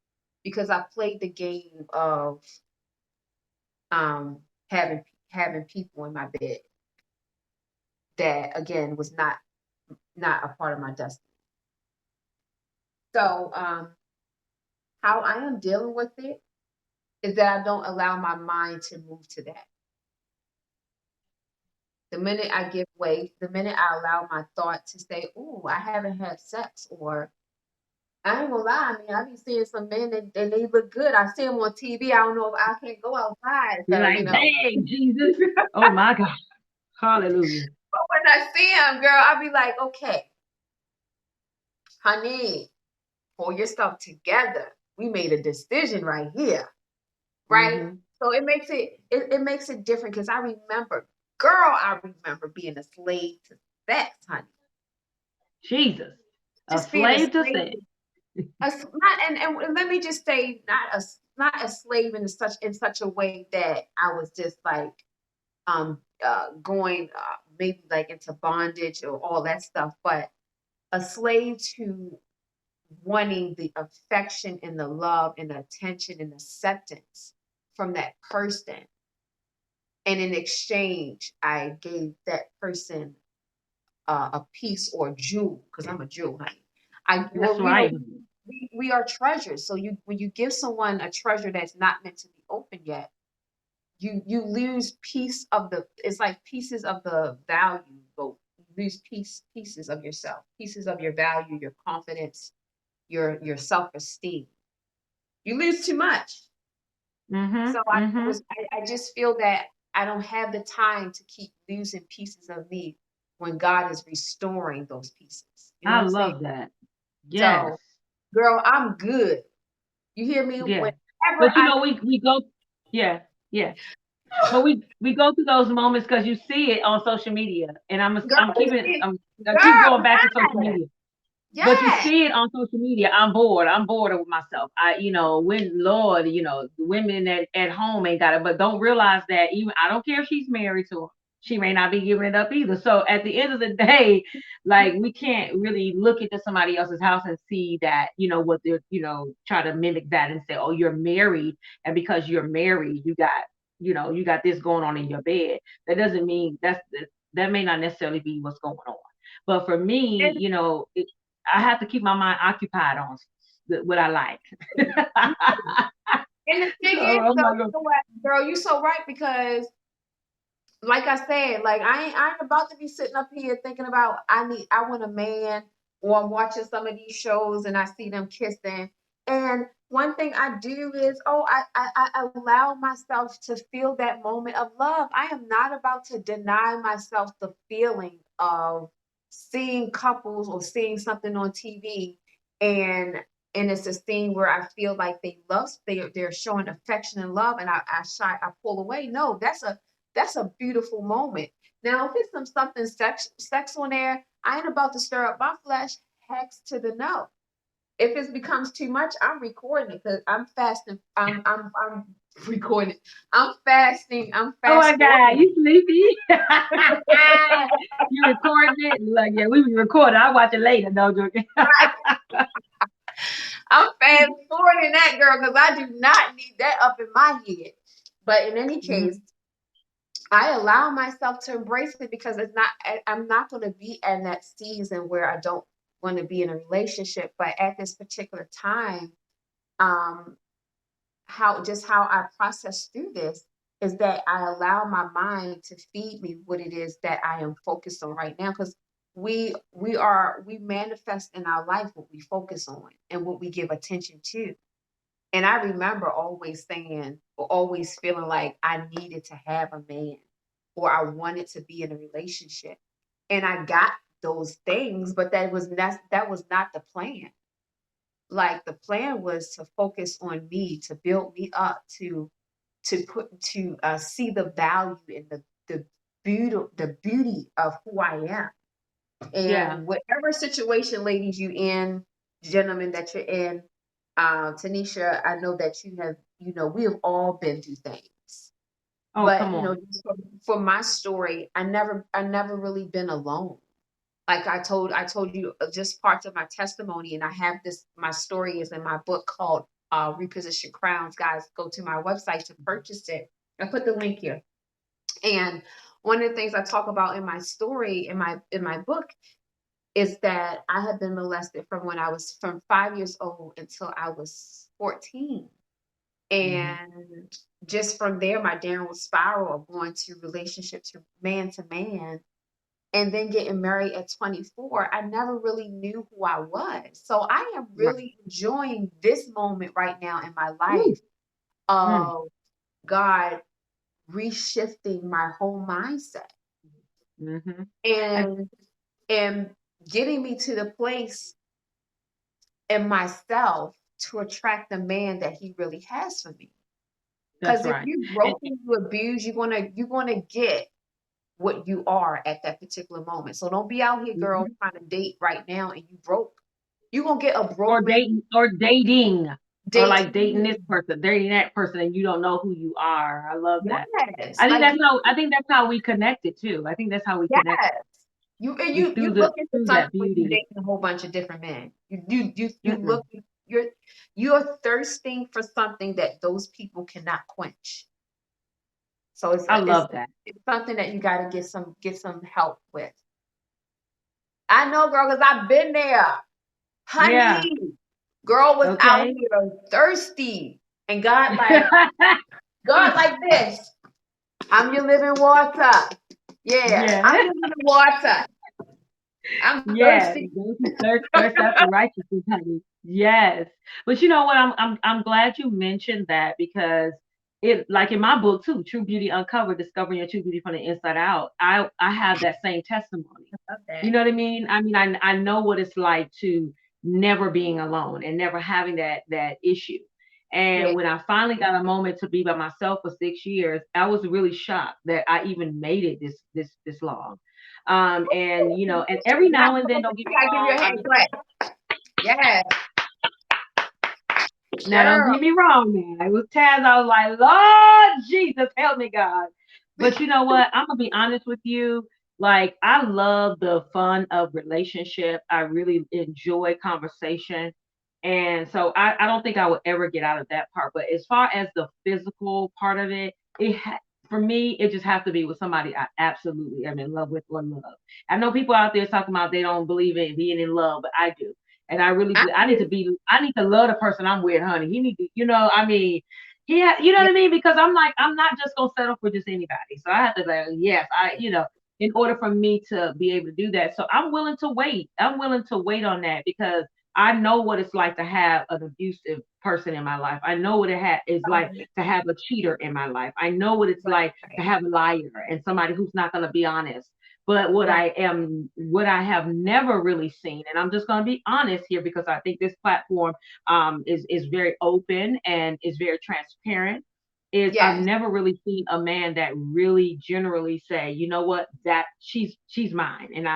because I played the game of um, having having people in my bed that again was not a part of my destiny. So how I am dealing with it is that I don't allow my mind to move to that. The minute I give way, the minute I allow my thought to say, "Ooh, I haven't had sex," or I ain't gonna lie, I mean, I be seeing some men and they look good. I see them on TV. I don't know if I can't go outside, You're so like, you know. dang, Jesus. Oh my God. Hallelujah. But when I see them, girl, I be like, okay, honey, pull yourself together. We made a decision right here, right? Hmm. So it makes it different because I remember, girl, I remember being a slave to sex, honey. Jesus. A Just being a slave to slave, sin. not and let me just say, not a slave in such a way that I was just like going maybe like into bondage or all that stuff, but a slave to wanting the affection and the love and the attention and acceptance from that person. And in exchange, I gave that person a piece or jewel, because I'm a jewel, honey. That's You know, right. we are treasures. So when you give someone a treasure that's not meant to be open yet, you lose piece of the. It's like pieces of the value. But you lose pieces of yourself, pieces of your value, your confidence, your self esteem. You lose too much. Hmm. So Hmm. I just feel that I don't have the time to keep losing pieces of me when God is restoring those pieces. You know what I I'm saying? love that. Yes. So, girl, I'm good. You hear me? Yeah. Whenever But you I know, we go, yeah, yeah. But we go through those moments because you see it on social media, and girl, I'm keeping I keep going girl, back to social yes, media. But you yes. see it on social media. I'm bored. I'm bored with myself. When Lord, the women at home ain't got it, but don't realize that even I don't care if she's married to him. She may not be giving it up either. So at the end of the day, like we can't really look into somebody else's house and see that, what they're, try to mimic that and say, oh, you're married. And because you're married, you got this going on in your bed. That doesn't mean that may not necessarily be what's going on. But for me, And, I have to keep my mind occupied on what I like. and the So thing is, I'm though, not you gonna. know what, girl, you so right because like I said, like I ain't about to be sitting up here thinking about I want a man, or I'm watching some of these shows and I see them kissing. And one thing I do is, I allow myself to feel that moment of love. I am not about to deny myself the feeling of seeing couples or seeing something on TV and it's a scene where I feel like they're showing affection and love and I pull away. No, that's a beautiful moment. Now, if it's something sex on there, I ain't about to stir up my flesh. Hex to the no. If it becomes too much, I'm recording it because I'm fasting. I'm recording. I'm fasting. I'm Oh my fast God, forwarding. you sleepy? You recording it? Like, yeah, we recording. I'll watch it later. No joking. I'm fast forwarding that girl because I do not need that up in my head. But in any case, Mhm. I allow myself to embrace it because I'm not going to be in that season where I don't want to be in a relationship. But at this particular time, um, how I process through this is that I allow my mind to feed me what it is that I am focused on right now. Because we manifest in our life what we focus on and what we give attention to. And I remember always saying or always feeling like I needed to have a man or I wanted to be in a relationship. And I got those things, but that was not the plan. Like the plan was to focus on me, to build me up, to see the value in the beauty of who I am. Yeah. And whatever situation, ladies, you in, gentlemen, that you're in, Tanisha, I know that you have, we have all been through things. Oh, But come on. just for my story, I never really been alone. Like I told you just parts of my testimony, and I have this. My story is in my book called Reposition Crowns. Guys, go to my website to purchase it. I put the link here. And one of the things I talk about in my story, in my book, is that I have been molested from 5 years old until I was 14. Mhm. And just from there, my downward spiral of going to relationship to man, and then getting married at 24, I never really knew who I was. So I am Right. really enjoying this moment right now in my Woo. life Mm. of God reshifting my whole mindset Mhm. I, and and getting me to the place in myself to attract the man that he really has for me. that's Because if right. you And broken, you abuse, you're gonna get what you are at that particular moment. So don't be out here, girl, mhm. trying to date right now and you broke. You're gonna get a Or broke man dating, or like dating this dating. person, dating that person, and you don't know who you are. I love that. Yes, I think like that's how I think that's how we connected too. I think that's how we connected. yes. You and Is you through the looking for through something that when you beauty. dating a whole bunch of different men. You Mm-mm. look you're you're thirsting for something that those people cannot quench. So I love that. it's something that you got to get some help with. I know, girl, because I've been there. Yeah. Honey, girl was out Okay. here thirsty. And God like this. I'm your living water. Yeah, Yeah. I'm your living water. I'm Yes, thirsty. those who thirst after righteousness, honey. Yes, but you know what? I'm glad you mentioned that because it, like in my book too, True Beauty Uncovered, discovering your true beauty from the inside out. I have that same testimony. Love You that. know what I mean? I mean, I know what it's like to never being alone and never having that issue. Yeah. And when I finally got a moment to be by myself for 6 years, I was really shocked that I even made it this long. And and every Now, now and then, don't get I me gotta give you wrong, a I hand mean, clap. Yes, now don't girl. get me wrong, man. It was times I was like, Lord Jesus, help me, God. But you know what? I'm gonna be honest with you. Like, I love the fun of relationship. I really enjoy conversation. And so I don't think I would ever get out of that part. But as far as the physical part of it, for me, it just has to be with somebody I absolutely am in love with or love. I know people out there talking about they don't believe in being in love, but I do. And I really I believe I need to do. be I need to love the person I'm with, honey. He need to, I mean, yeah, you know Yeah. what I mean? Because I'm like, I'm not just gonna settle for just anybody. So I have to be like, yes, in order for me to be able to do that. So I'm willing to wait. I'm willing to wait on that because I know what it's like to have an abusive person in my life. I know what is like Right, to have a cheater in my life. I know what it's right, like to right, have a liar and somebody who's not gonna be honest. But right. what I have never really seen, and I'm just going to be honest here because I think this platform is very open and is very transparent. Is I've Yes. never really seen a man that really generally say, you know what, that she's mine, and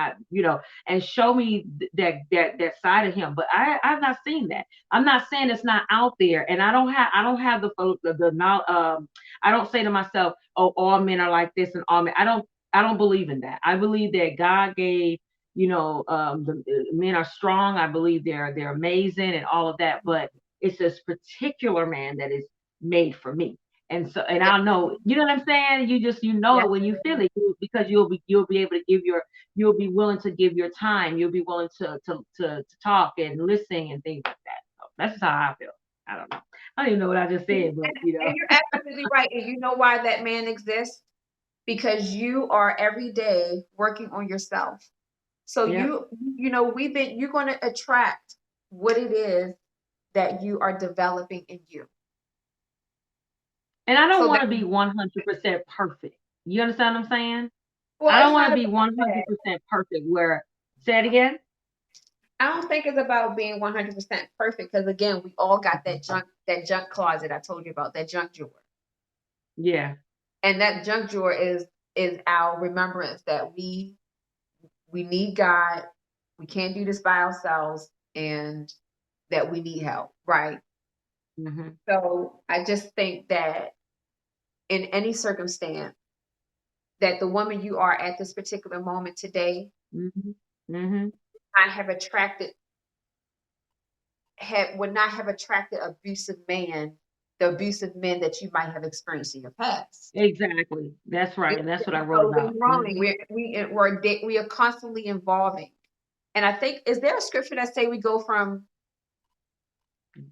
and show me that side of him. But I've not seen that. I'm not saying it's not out there, and I don't have I don't say to myself, oh, all men are like this, and all men. I don't believe in that. I believe that God gave, the men are strong. I believe they're amazing and all of that, but it's this particular man that is made for me. And so, and Yes. I'll know, you know what I'm saying? You know Yes. it when you feel it because you'll be able to you'll be willing to give your time. You'll be willing to talk and listen and things like that. So that's just how I feel. I don't know. I don't even know what I just said, but And you're absolutely right. And you know why that man exists? Because you are every day working on yourself. So yeah. you're going to attract what it is that you are developing in you. And I don't So want that, to be 100% perfect. You understand what I'm saying? well, I don't it's want not to be about that. 100% perfect. Where, say it again. I don't think it's about being 100% perfect because again, we all got that junk closet I told you about, that junk drawer. Yeah. And that junk drawer is is our remembrance that we need God. We can't do this by ourselves, and that we need help, right? Mm-hmm. So I just think that in any circumstance, that the woman you are at this particular moment today, Mm-hmm. Mm-hmm. I have attracted would not have attracted abusive man, the abusive men that you might have experienced in your past. Exactly. That's right. And that's what I wrote So we're about. growing. Mm-hmm. We are constantly evolving. And I think, is there a scripture that say we go from,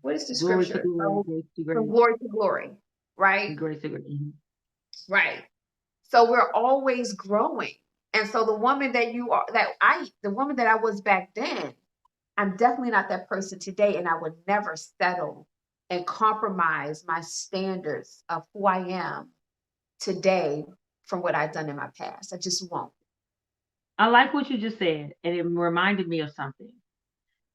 what is the Glory to scripture? glory, Oh, grace to from grace, glory to glory, right? grace to grace. Mm-hmm. Right. So we're always growing. And so the woman that you are, the woman that I was back then, I'm definitely not that person today. And I would never settle and compromise my standards of who I am today from what I've done in my past. I just won't. I like what you just said, and it reminded me of something.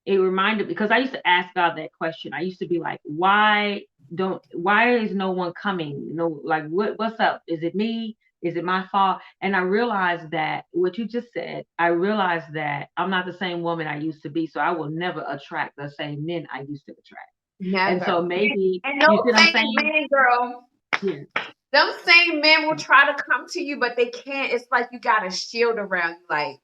It reminded, because I used to ask God that question. I used to be like, why is no one coming? No, like what's up? Is it me? Is it my fault? And I realized that what you just said, I realized that I'm not the same woman I used to be. So I will never attract the same men I used to attract. And so Never. maybe, And you those see what I'm same saying? men, girl, Yeah. them same men will try to come to you, but they can't. It's like you got a shield around you, like,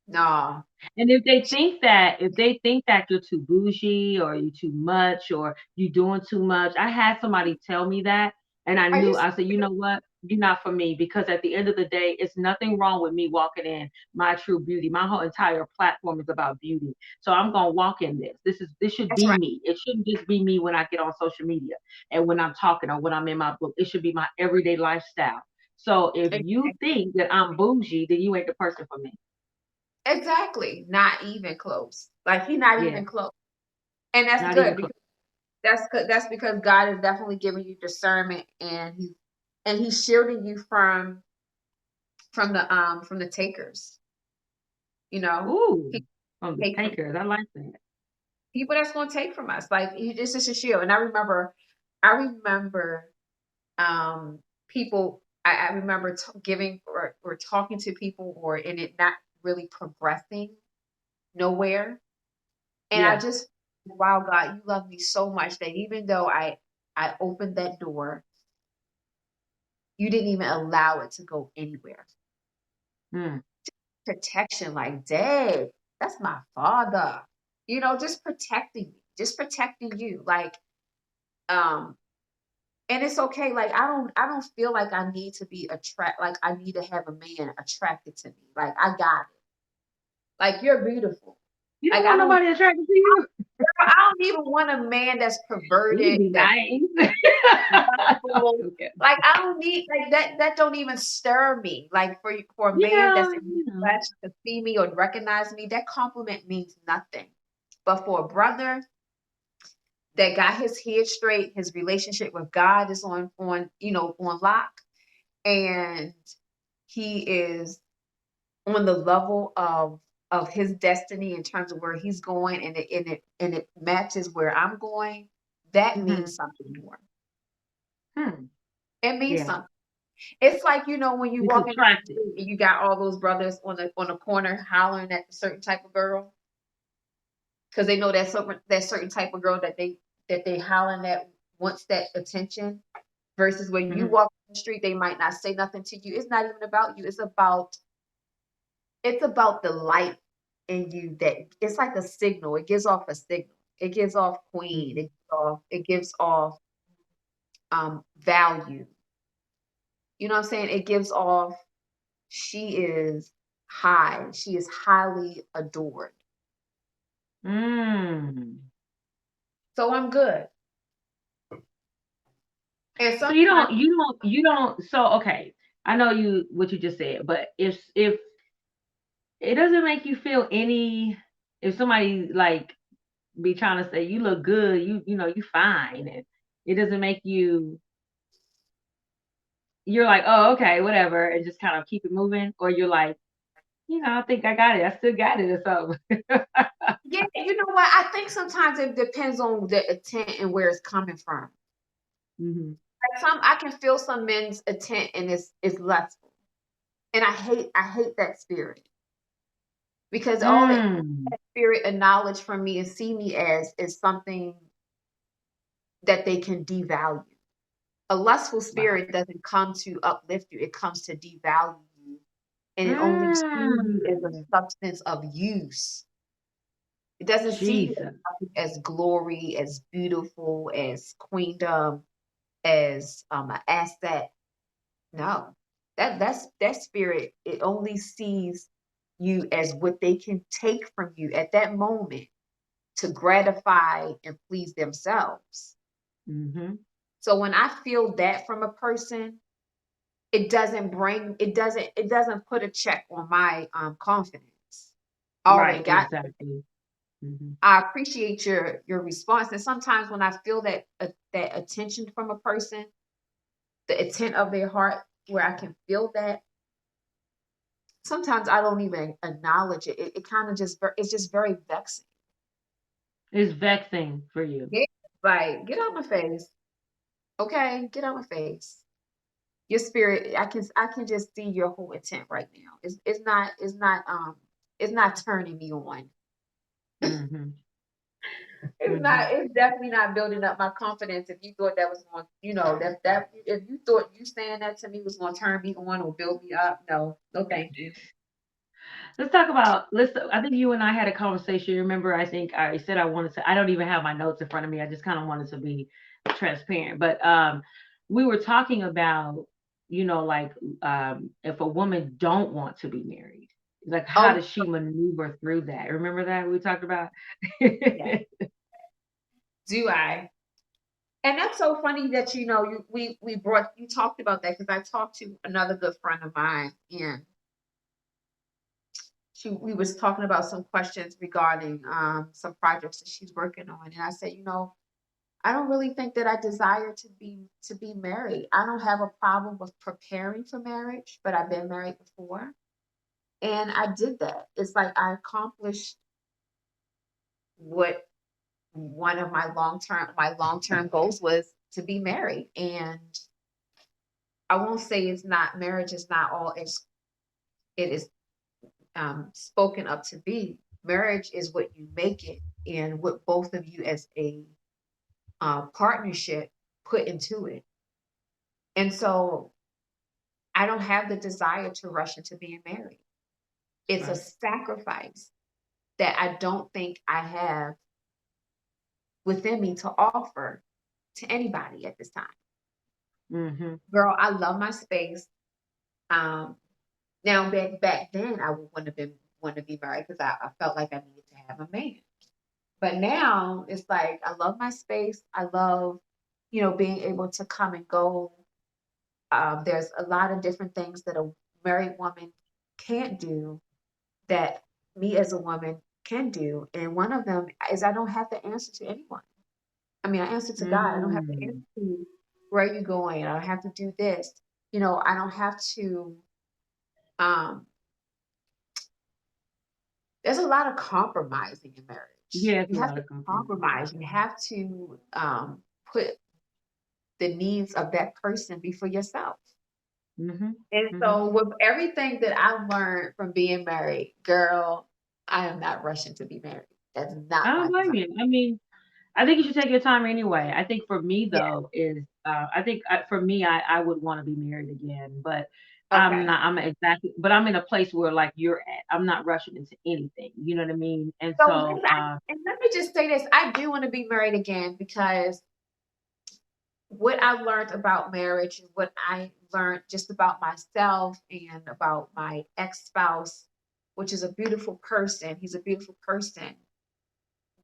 no. And if they think that you're too bougie or you too much or you doing too much, I had somebody tell me that, and Are you I said, you know what? You're not for me, because at the end of the day, it's nothing wrong with me walking in my true beauty. My whole entire platform is about beauty. So I'm gonna walk in this. This should That's be right. me. It shouldn't just be me when I get on social media and when I'm talking or when I'm in my book. It should be my everyday lifestyle. So if you think that I'm bougie, then you ain't the person for me. Exactly. Not even close. Like, he's not Yeah, even close. And that's not even good, close. because that's because God is definitely giving you discernment, and he's shielding you from the takers. You know, Ooh, people from the take from takers. I like that. people that's going to take from us. Like, this is a shield. And I remember people. I remember giving or talking to people, or in it not really progressing nowhere. And I Yeah. just, wow, God, you love me so much that even though I opened that door, you didn't even allow it to go anywhere. Mm. Protection, like, dang, that's my father. Just protecting me, just protecting you. Like, um, and it's okay. Like, I don't feel like I need to be like I need to have a man attracted to me. Like, I got it. Like, you're beautiful. You don't Like, want nobody attracted to you? I don't even want a man that's You'd perverted, be that's nice. lustful. Okay. Like, I don't need, like, that don't even stir me. Like, for a man Yeah, that's in the you know. flesh to see me or recognize me, that compliment means nothing. But for a brother that got his head straight, his relationship with God is on lock, and he is on the level of his destiny in terms of where he's going, and it matches where I'm going, that Hmm. means something more. Hmm. It means Yeah. something. It's like, when you It's walking down the attractive. street and you got all those brothers on the corner hollering at a certain type of girl, because they know that certain type of girl that they hollering at wants that attention, versus when you Hmm. walk the street, they might not say nothing to you. It's not even about you. It's about the light in you, that it's like a signal. It gives off a signal. It gives off queen. Hmm. It gives off value. You know what I'm saying? It gives off, she is high. She is highly adored. Mm. So I'm good. And So sometimes, so okay. I know what you just said, but if it doesn't make you feel any, if somebody like be trying to say you look good, you fine, and it doesn't make you're like, oh, okay, whatever, and just kind of keep it moving, or you're like, I think I got it. I still got it or something. yeah, you know what? I think sometimes it depends on the intent and where it's coming from. Hmm. Like, I can feel some men's intent, and it's lustful. And I hate that spirit, because all Mm. that spirit acknowledge from me and see me as is something that they can devalue. A lustful Wow. spirit doesn't come to uplift you, it comes to devalue you, and it only sees you as a Mm. substance of use. It doesn't see you Jesus. as glory, as beautiful, as queendom, as an asset. No, that spirit, it only sees you as what they can take from you at that moment to gratify and please themselves. Mm-hmm. So when I feel that from a person, it doesn't put a check on my confidence. I already Right, got. exactly. Mm-hmm. I appreciate your response, and sometimes when I feel that attention from a person, the intent of their heart, where I can feel that, sometimes I don't even acknowledge it. It kind of it's just very vexing. It's vexing for you. Yeah, like, get out my face, okay? Get out my face. Your spirit, I can just see your whole intent right now. It's not turning me on. Mm-hmm. It's Mm-hmm. not. It's definitely not building up my confidence. If you thought that was going, that if you thought you saying that to me was going to turn me on or build me up, no, no, thank you. Let's talk about. I think you and I had a conversation. Remember, I think I said I wanted to. I don't even have my notes in front of me. I just kind of wanted to be transparent. But we were talking about, like if a woman don't want to be married, like how Oh does she maneuver through that? Remember that we talked about? yeah, do I? And that's so funny that we brought you talked about that, because I talked to another good friend of mine, and we was talking about some questions regarding some projects that she's working on, and I said, I don't really think that I desire to be married. I don't have a problem with preparing for marriage, but I've been married before, and I did that. It's like I accomplished what one of my long term goals was, to be married. And I won't say it's not marriage is not all as it is spoken up to be. Marriage is what you make it, and what both of you as a partnership put into it. And so I don't have the desire to rush into being married. It's a Right. sacrifice that I don't think I have within me to offer to anybody at this time. Mm-hmm. Girl, I love my space. Um, Now back then I would want to be married, because I felt like I needed to have a man. But now it's like I love my space. I love, being able to come and go. There's a lot of different things that a married woman can't do that me as a woman can do. And one of them is I don't have to answer to anyone. I mean, I answer to God. I don't have to answer Mm. to where are you going. I don't have to do this. I don't have to. Um, there's a lot of compromising in marriage. Yeah, it's You a have lot to of compromise. compromise. You have to put the needs of that person before yourself. Mm-hmm. And Mm-hmm. so, with everything that I learned from being married, girl, I am not rushing to be married. That's I not don't my blame desire. you. I mean, I think you should take your time anyway. I think for me Yeah. though is I think for me I would want to be married again, but I'm Okay. not. I'm exactly, but I'm in a place where like you're at. I'm not rushing into anything. You know what I mean? And So, so, and let me just say this: I do want to be married again, because what I learned about marriage, and what I learned just about myself and about my ex spouse, which is a beautiful person. He's a beautiful person.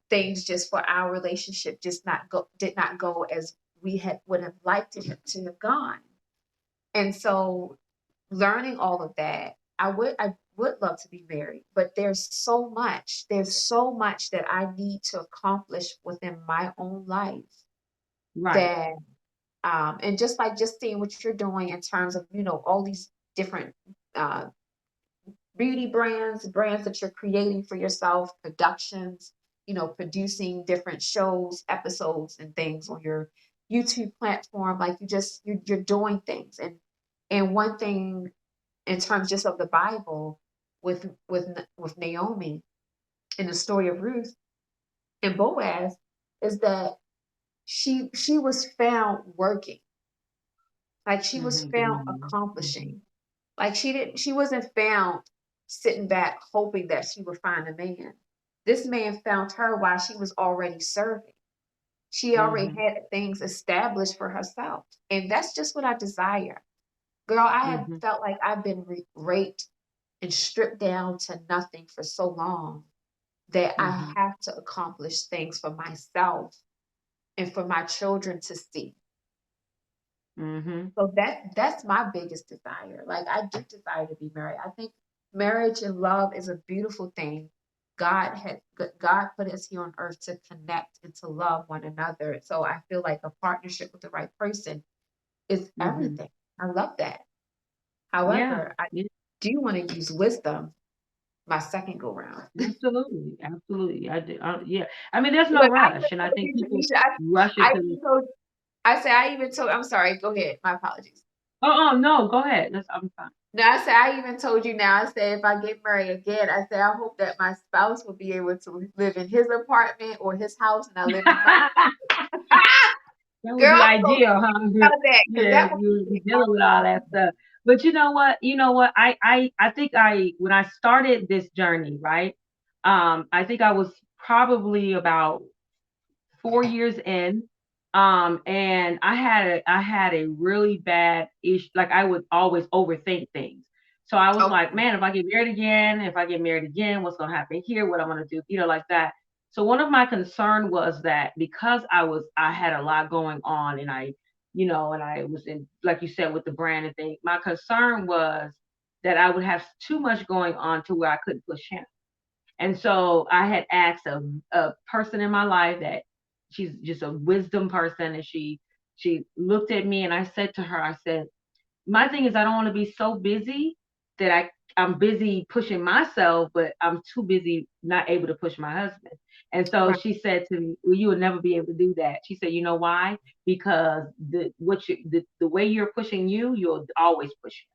Things just for our relationship just not go did not go as we had would have liked it to have gone. And so, learning all of that, I would love to be married, but there's so much that I need to accomplish within my own life, right, that and just seeing what you're doing in terms of all these different uh, beauty brands that you're creating for yourself, productions, producing different shows, episodes, and things on your YouTube platform. Like, you're doing things, and one thing in terms just of the Bible with Naomi in the story of Ruth and Boaz is that she was found working, like she was found accomplishing. Like she wasn't found sitting back hoping that she would find a man. This man found her while she was already serving. She already Mm-hmm. had things established for herself. And that's just what I desire. Girl, I have Mm-hmm. felt like I've been raped and stripped down to nothing for so long that I Mm-hmm. have to accomplish things for myself and for my children to see. Mm-hmm. So that's my biggest desire. Like I do desire to be married. I think marriage and love is a beautiful thing. God put us here on earth to connect and to love one another. So I feel like a partnership with the right person is Mm-hmm. everything. I love that. Yeah. However, I Yeah. do want to use wisdom my second go round. Absolutely. Absolutely. I do. Yeah. I mean, there's no Look, I even rush, and I told think you, people Tanisha, rush I into. even told I said I even told I'm sorry, go ahead. My apologies. Oh, oh no. Go ahead. I'm fine. No, I said I even told you now. I said if I get married again, I said I hope that my spouse will be able to live in his apartment or his house and I live in mine. That would Girl, be I'm so ideal, huh? proud of that because Yeah, that would you would be be dealing with all that stuff. But you know what? You know what? I think when I started this journey, right? I think I was probably about 4 years in. And I had a really bad issue. Like I would always overthink things. So I was like, okay. man, if I get married again, what's gonna happen here? What I'm gonna do, like that. So one of my concern was that because I had a lot going on, and and I was in, like you said, with the brand and thing. My concern was that I would have too much going on to where I couldn't push him. And so I had asked a person in my life that she's just a wisdom person, and she looked at me, and I said to her, I said, my thing is I don't want to be so busy that I'm busy pushing myself, but I'm too busy not able to push my husband. And so Right, she said to me, well, you will never be able to do that. She said, you know why? Because the way you're pushing you'll always push him.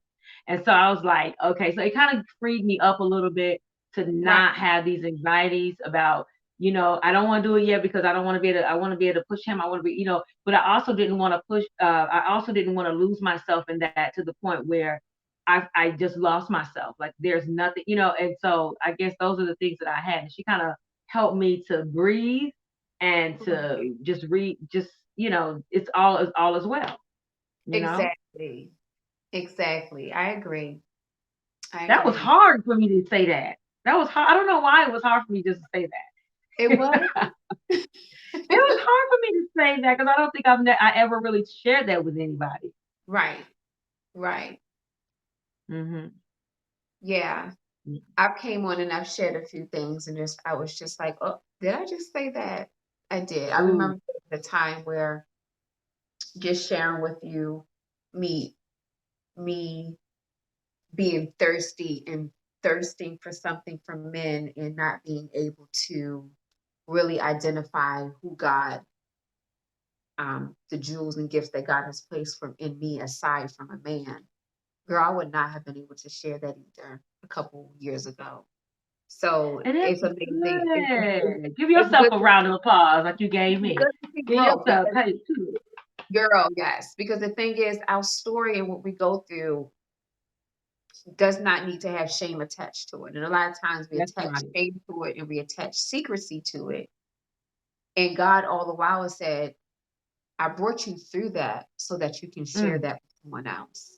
And so I was like, okay, so it kind of freed me up a little bit to right, not have these anxieties about, I don't want to do it yet because I don't want to be able to, I want to be able to push him. I want to be, but I also didn't want to push, I also didn't want to lose myself in that to the point where I just lost myself. Like there's nothing, and so I guess those are the things that I had. And she kind of helped me to breathe and right. to just read, it's all as well, you know? Exactly. Exactly. I agree. I That was agree. hard for me to say that. That was hard. I don't know why it was hard for me just to say It was. that. It was hard for me to say that because I don't think I ever really shared that with anybody. Right. Right. Hmm. Yeah. I've came on and I've shared a few things and just I was just like, oh, did I just say that? I did. I Ooh. remember the time where just sharing with you me me being thirsty and thirsting for something from men and not being able to really identify who God, the jewels and gifts that God has placed from in me aside from a man. Girl, I would not have been able to share that either a couple years ago. So And that's it's amazing. good. Give It's yourself good a to round of applause like you gave it's me. good to see Give growth yourself, because hey, too. girl, yes. Because the thing is our story and what we go through does not need to have shame attached to it. And a lot of times we That's attach right. shame to it and we attach secrecy to it. And God all the while has said, I brought you through that so that you can share Mm, that with someone else.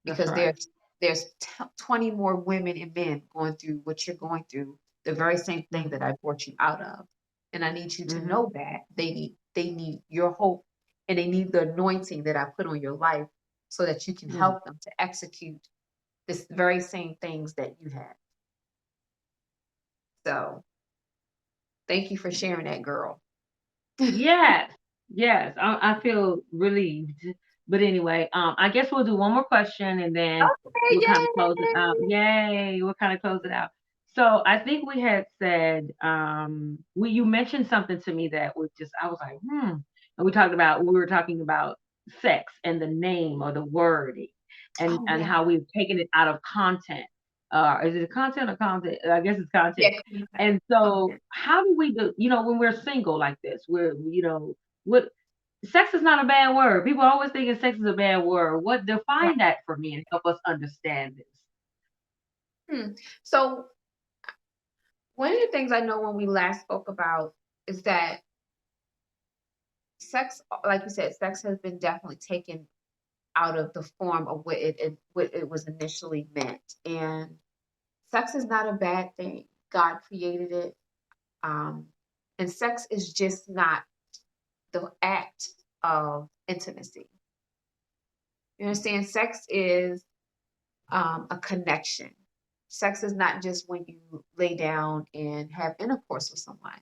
that's Because right. there's 20 more women and men going through what you're going through, the very same thing that Mm-hmm. I brought you out of. And I need you to Mm-hmm. know that they need your hope and they need the anointing that I put on your life so that you can Mm. help them to execute this very same things that you had. So thank you for sharing that, girl. Yes, yes. I feel relieved. But anyway, I guess we'll do one more question and then Okay, we'll kind of close it out. yay! Yay, we'll kind of close it out. So I think we had said, you mentioned something to me that was just, I was like, And we were talking about sex and the name or the wording. and yeah. how we've taken it out of content. Is it content or content? I guess it's content. Yeah, content. And so, Content. how do we do? When we're single like this, what sex is not a bad word. People always thinking sex is a bad word. What Right. define that for me and help us understand this? Hmm. So one of the things I know when we last spoke about is that sex, like you said, sex has been definitely taken out of the form of what it was initially meant. And sex is not a bad thing. God created it. Um, and sex is just not the act of intimacy. You understand? Sex is a connection. Sex is not just when you lay down and have intercourse with someone,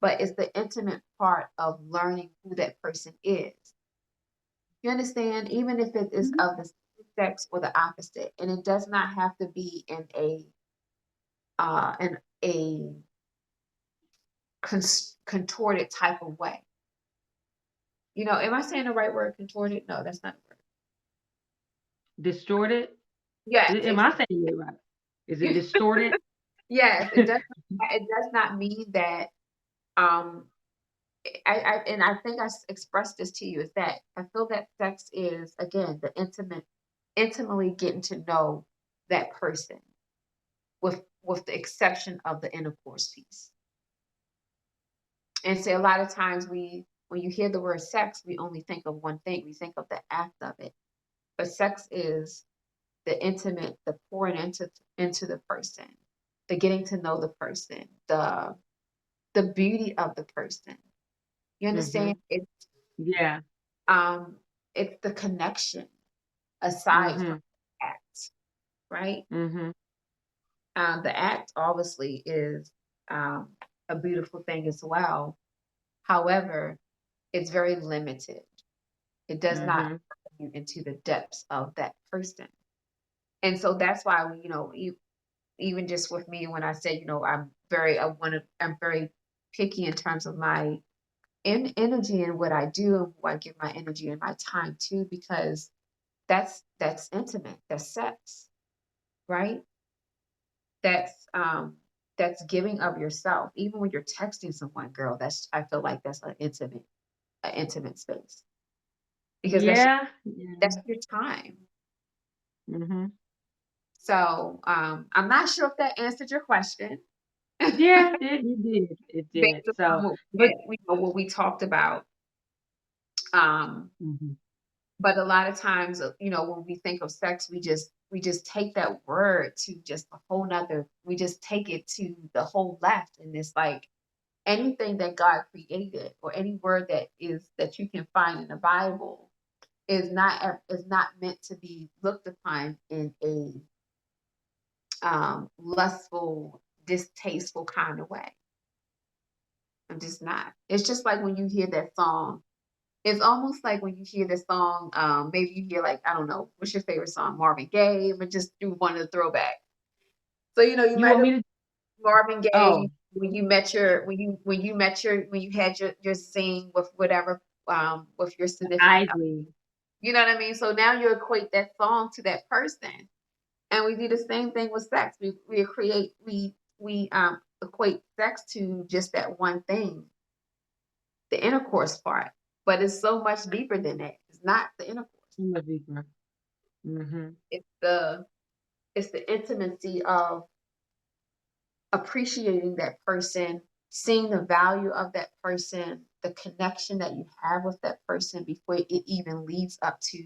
but it's the intimate part of learning who that person is. You understand? Even if it is Hmm. of the same sex or the opposite, and it does not have to be in a contorted type of way. Am I saying the right word? Contorted? No, that's not the word. Distorted? Yes, Am I saying it right? Is it distorted? yes. It does not mean that. Um, and I think expressed this to you is that I feel that sex is again the intimately getting to know that person with the exception of the intercourse piece. And so a lot of times when you hear the word sex, we only think of one thing. We think of the act of it. But sex is the intimate, the pouring into the person, the getting to know the person, the beauty of the person. You understand? Hmm. Yeah. Um it's the connection aside from Hmm. the act, right? Hmm. The act obviously is um a beautiful thing as well. However, it's very limited. It does not Hmm. bring you into the depths of that person. And so that's why even just with me when I said, I'm very picky in terms of my energy and what I do and who I give my energy and my time to, because that's intimate, that's sex, right? That's giving of yourself. Even when you're texting someone, girl, that's I feel like that's an intimate space because Yeah. Yeah. that's your time. Hmm. So I'm not sure if that answered your question Yeah. It did. It did. based upon So, what but what we talked about. Um, mhm. but a lot of times, when we think of sex, we just take that word to just a whole nother. We just take it to the whole left, and it's like anything that God created or any word that you can find in the Bible is not meant to be looked upon in a lustful, distasteful kind of way. I'm just not. It's just like when you hear that song. It's almost like when you hear the song, maybe you hear like, I don't know, what's your favorite song? Marvin Gaye, but just do one of the throwback. So you You might want have me to? Marvin Oh, Gaye when you had your scene with whatever with your significant other. Isley. You know what I mean? So now you equate that song to that person. And we do the same thing with sex. We equate sex to just that one thing, the intercourse part. But it's so much deeper than that. It's not the intercourse. Much deeper. Hmm. It's the intimacy of appreciating that person, seeing the value of that person, the connection that you have with that person before it even leads up to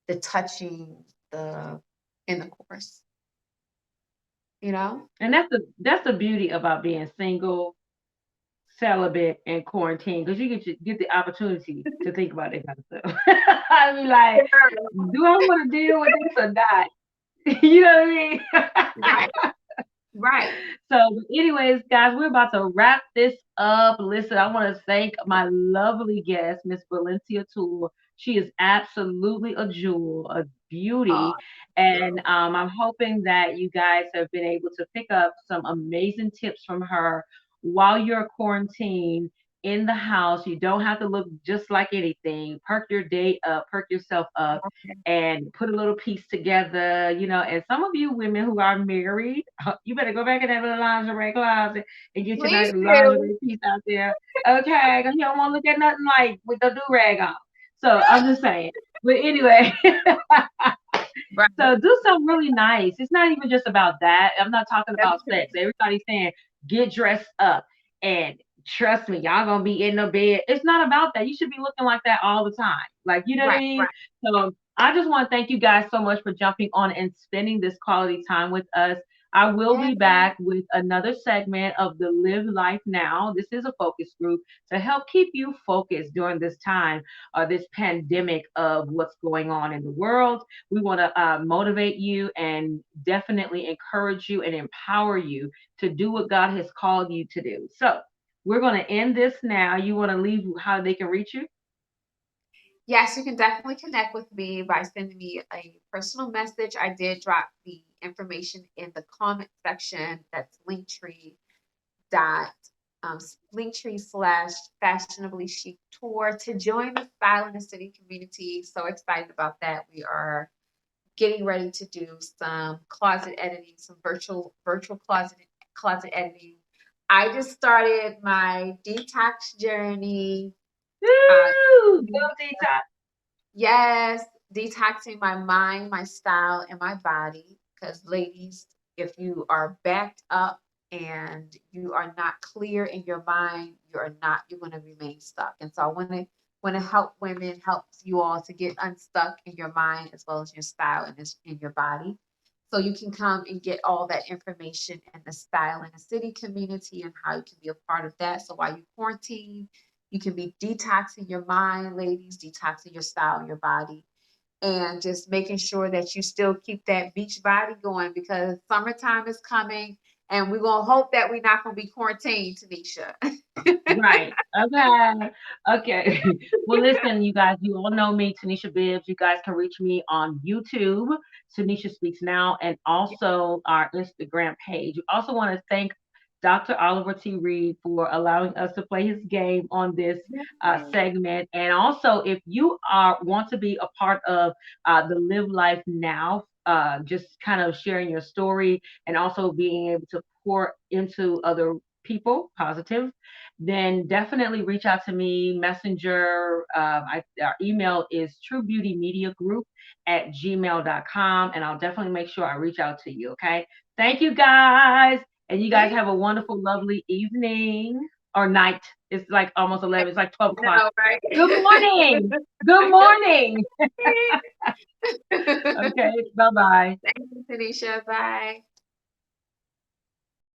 the touching, the intercourse. You know? And that's the beauty about being single, celibate, and quarantine because you get the opportunity to think about that kind of stuff. I mean, like, do I want to deal with this or not? You know what I mean? Right, right. So, anyways, guys, we're about to wrap this up. Listen, I want to thank my lovely guest, Miss Valencia Tull. She is absolutely a jewel, a Oh, beauty. And girl. I'm hoping that you guys have been able to pick up some amazing tips from her while you're quarantined in the house. You don't have to look just like anything. Perk your day up, perk yourself up, and put a little piece together, And some of you women who are married, you better go back in that little lingerie closet and get your Please nice do. lingerie piece out there. Okay, because you don't want to look at nothing like with the do-rag on. So I'm just saying. But anyway, Right. so do something really nice. It's not even just about that. I'm not talking That's about true. sex. Everybody's saying get dressed up and trust me, y'all gonna be in the bed. It's not about that. You should be looking like that all the time. Like, you know what I Right, mean? right. So I just want to thank you guys so much for jumping on and spending this quality time with us. I will Yeah. be back with another segment of the Live Life Now. This is a focus group to help keep you focused during this time, this pandemic of what's going on in the world. We want to motivate you and definitely encourage you and empower you to do what God has called you to do. So we're going to end this now. You want to leave how they can reach you? Yes, you can definitely connect with me by sending me a personal message. I did drop the information in the comment section. That's dot Linktree/fashionably chic tour to join the Style in the City community. So excited about that. We are getting ready to do some closet editing, some virtual closet editing. I just started my detox journey. Uh, Woo! Go detox. yes, detoxing my mind, my style, and my body. Because, ladies, if you are backed up and you are not clear in your mind, you're going to remain stuck. And so I want to help women, help you all to get unstuck in your mind as well as your style and in your body. So you can come and get all that information in the Style in the City community and how you can be a part of that. So while you quarantine, you can be detoxing your mind, ladies, detoxing your style and your body, and just making sure that you still keep that beach body going because summertime is coming and we're going to hope that we're not going to be quarantined, Tanisha. Right. Okay. Okay. Well, listen, you guys, you all know me, Tanisha Bibbs. You guys can reach me on YouTube, Tanisha Speaks Now, and also our Instagram page. We also want to thank Dr. Oliver T. Reed for allowing us to play his game on this segment. And also, if you want to be a part of the Live Life Now, just kind of sharing your story and also being able to pour into other people, positive, then definitely reach out to me, Messenger. Our email is truebeautymediagroup@gmail.com, and I'll definitely make sure I reach out to you. Okay. Thank you guys. And you guys Thank have a wonderful, lovely evening or night. It's like almost 11. It's like 12 you. o'clock. No, right? Good morning. Good morning. Okay. Bye bye. Thank you, Tanisha. Bye.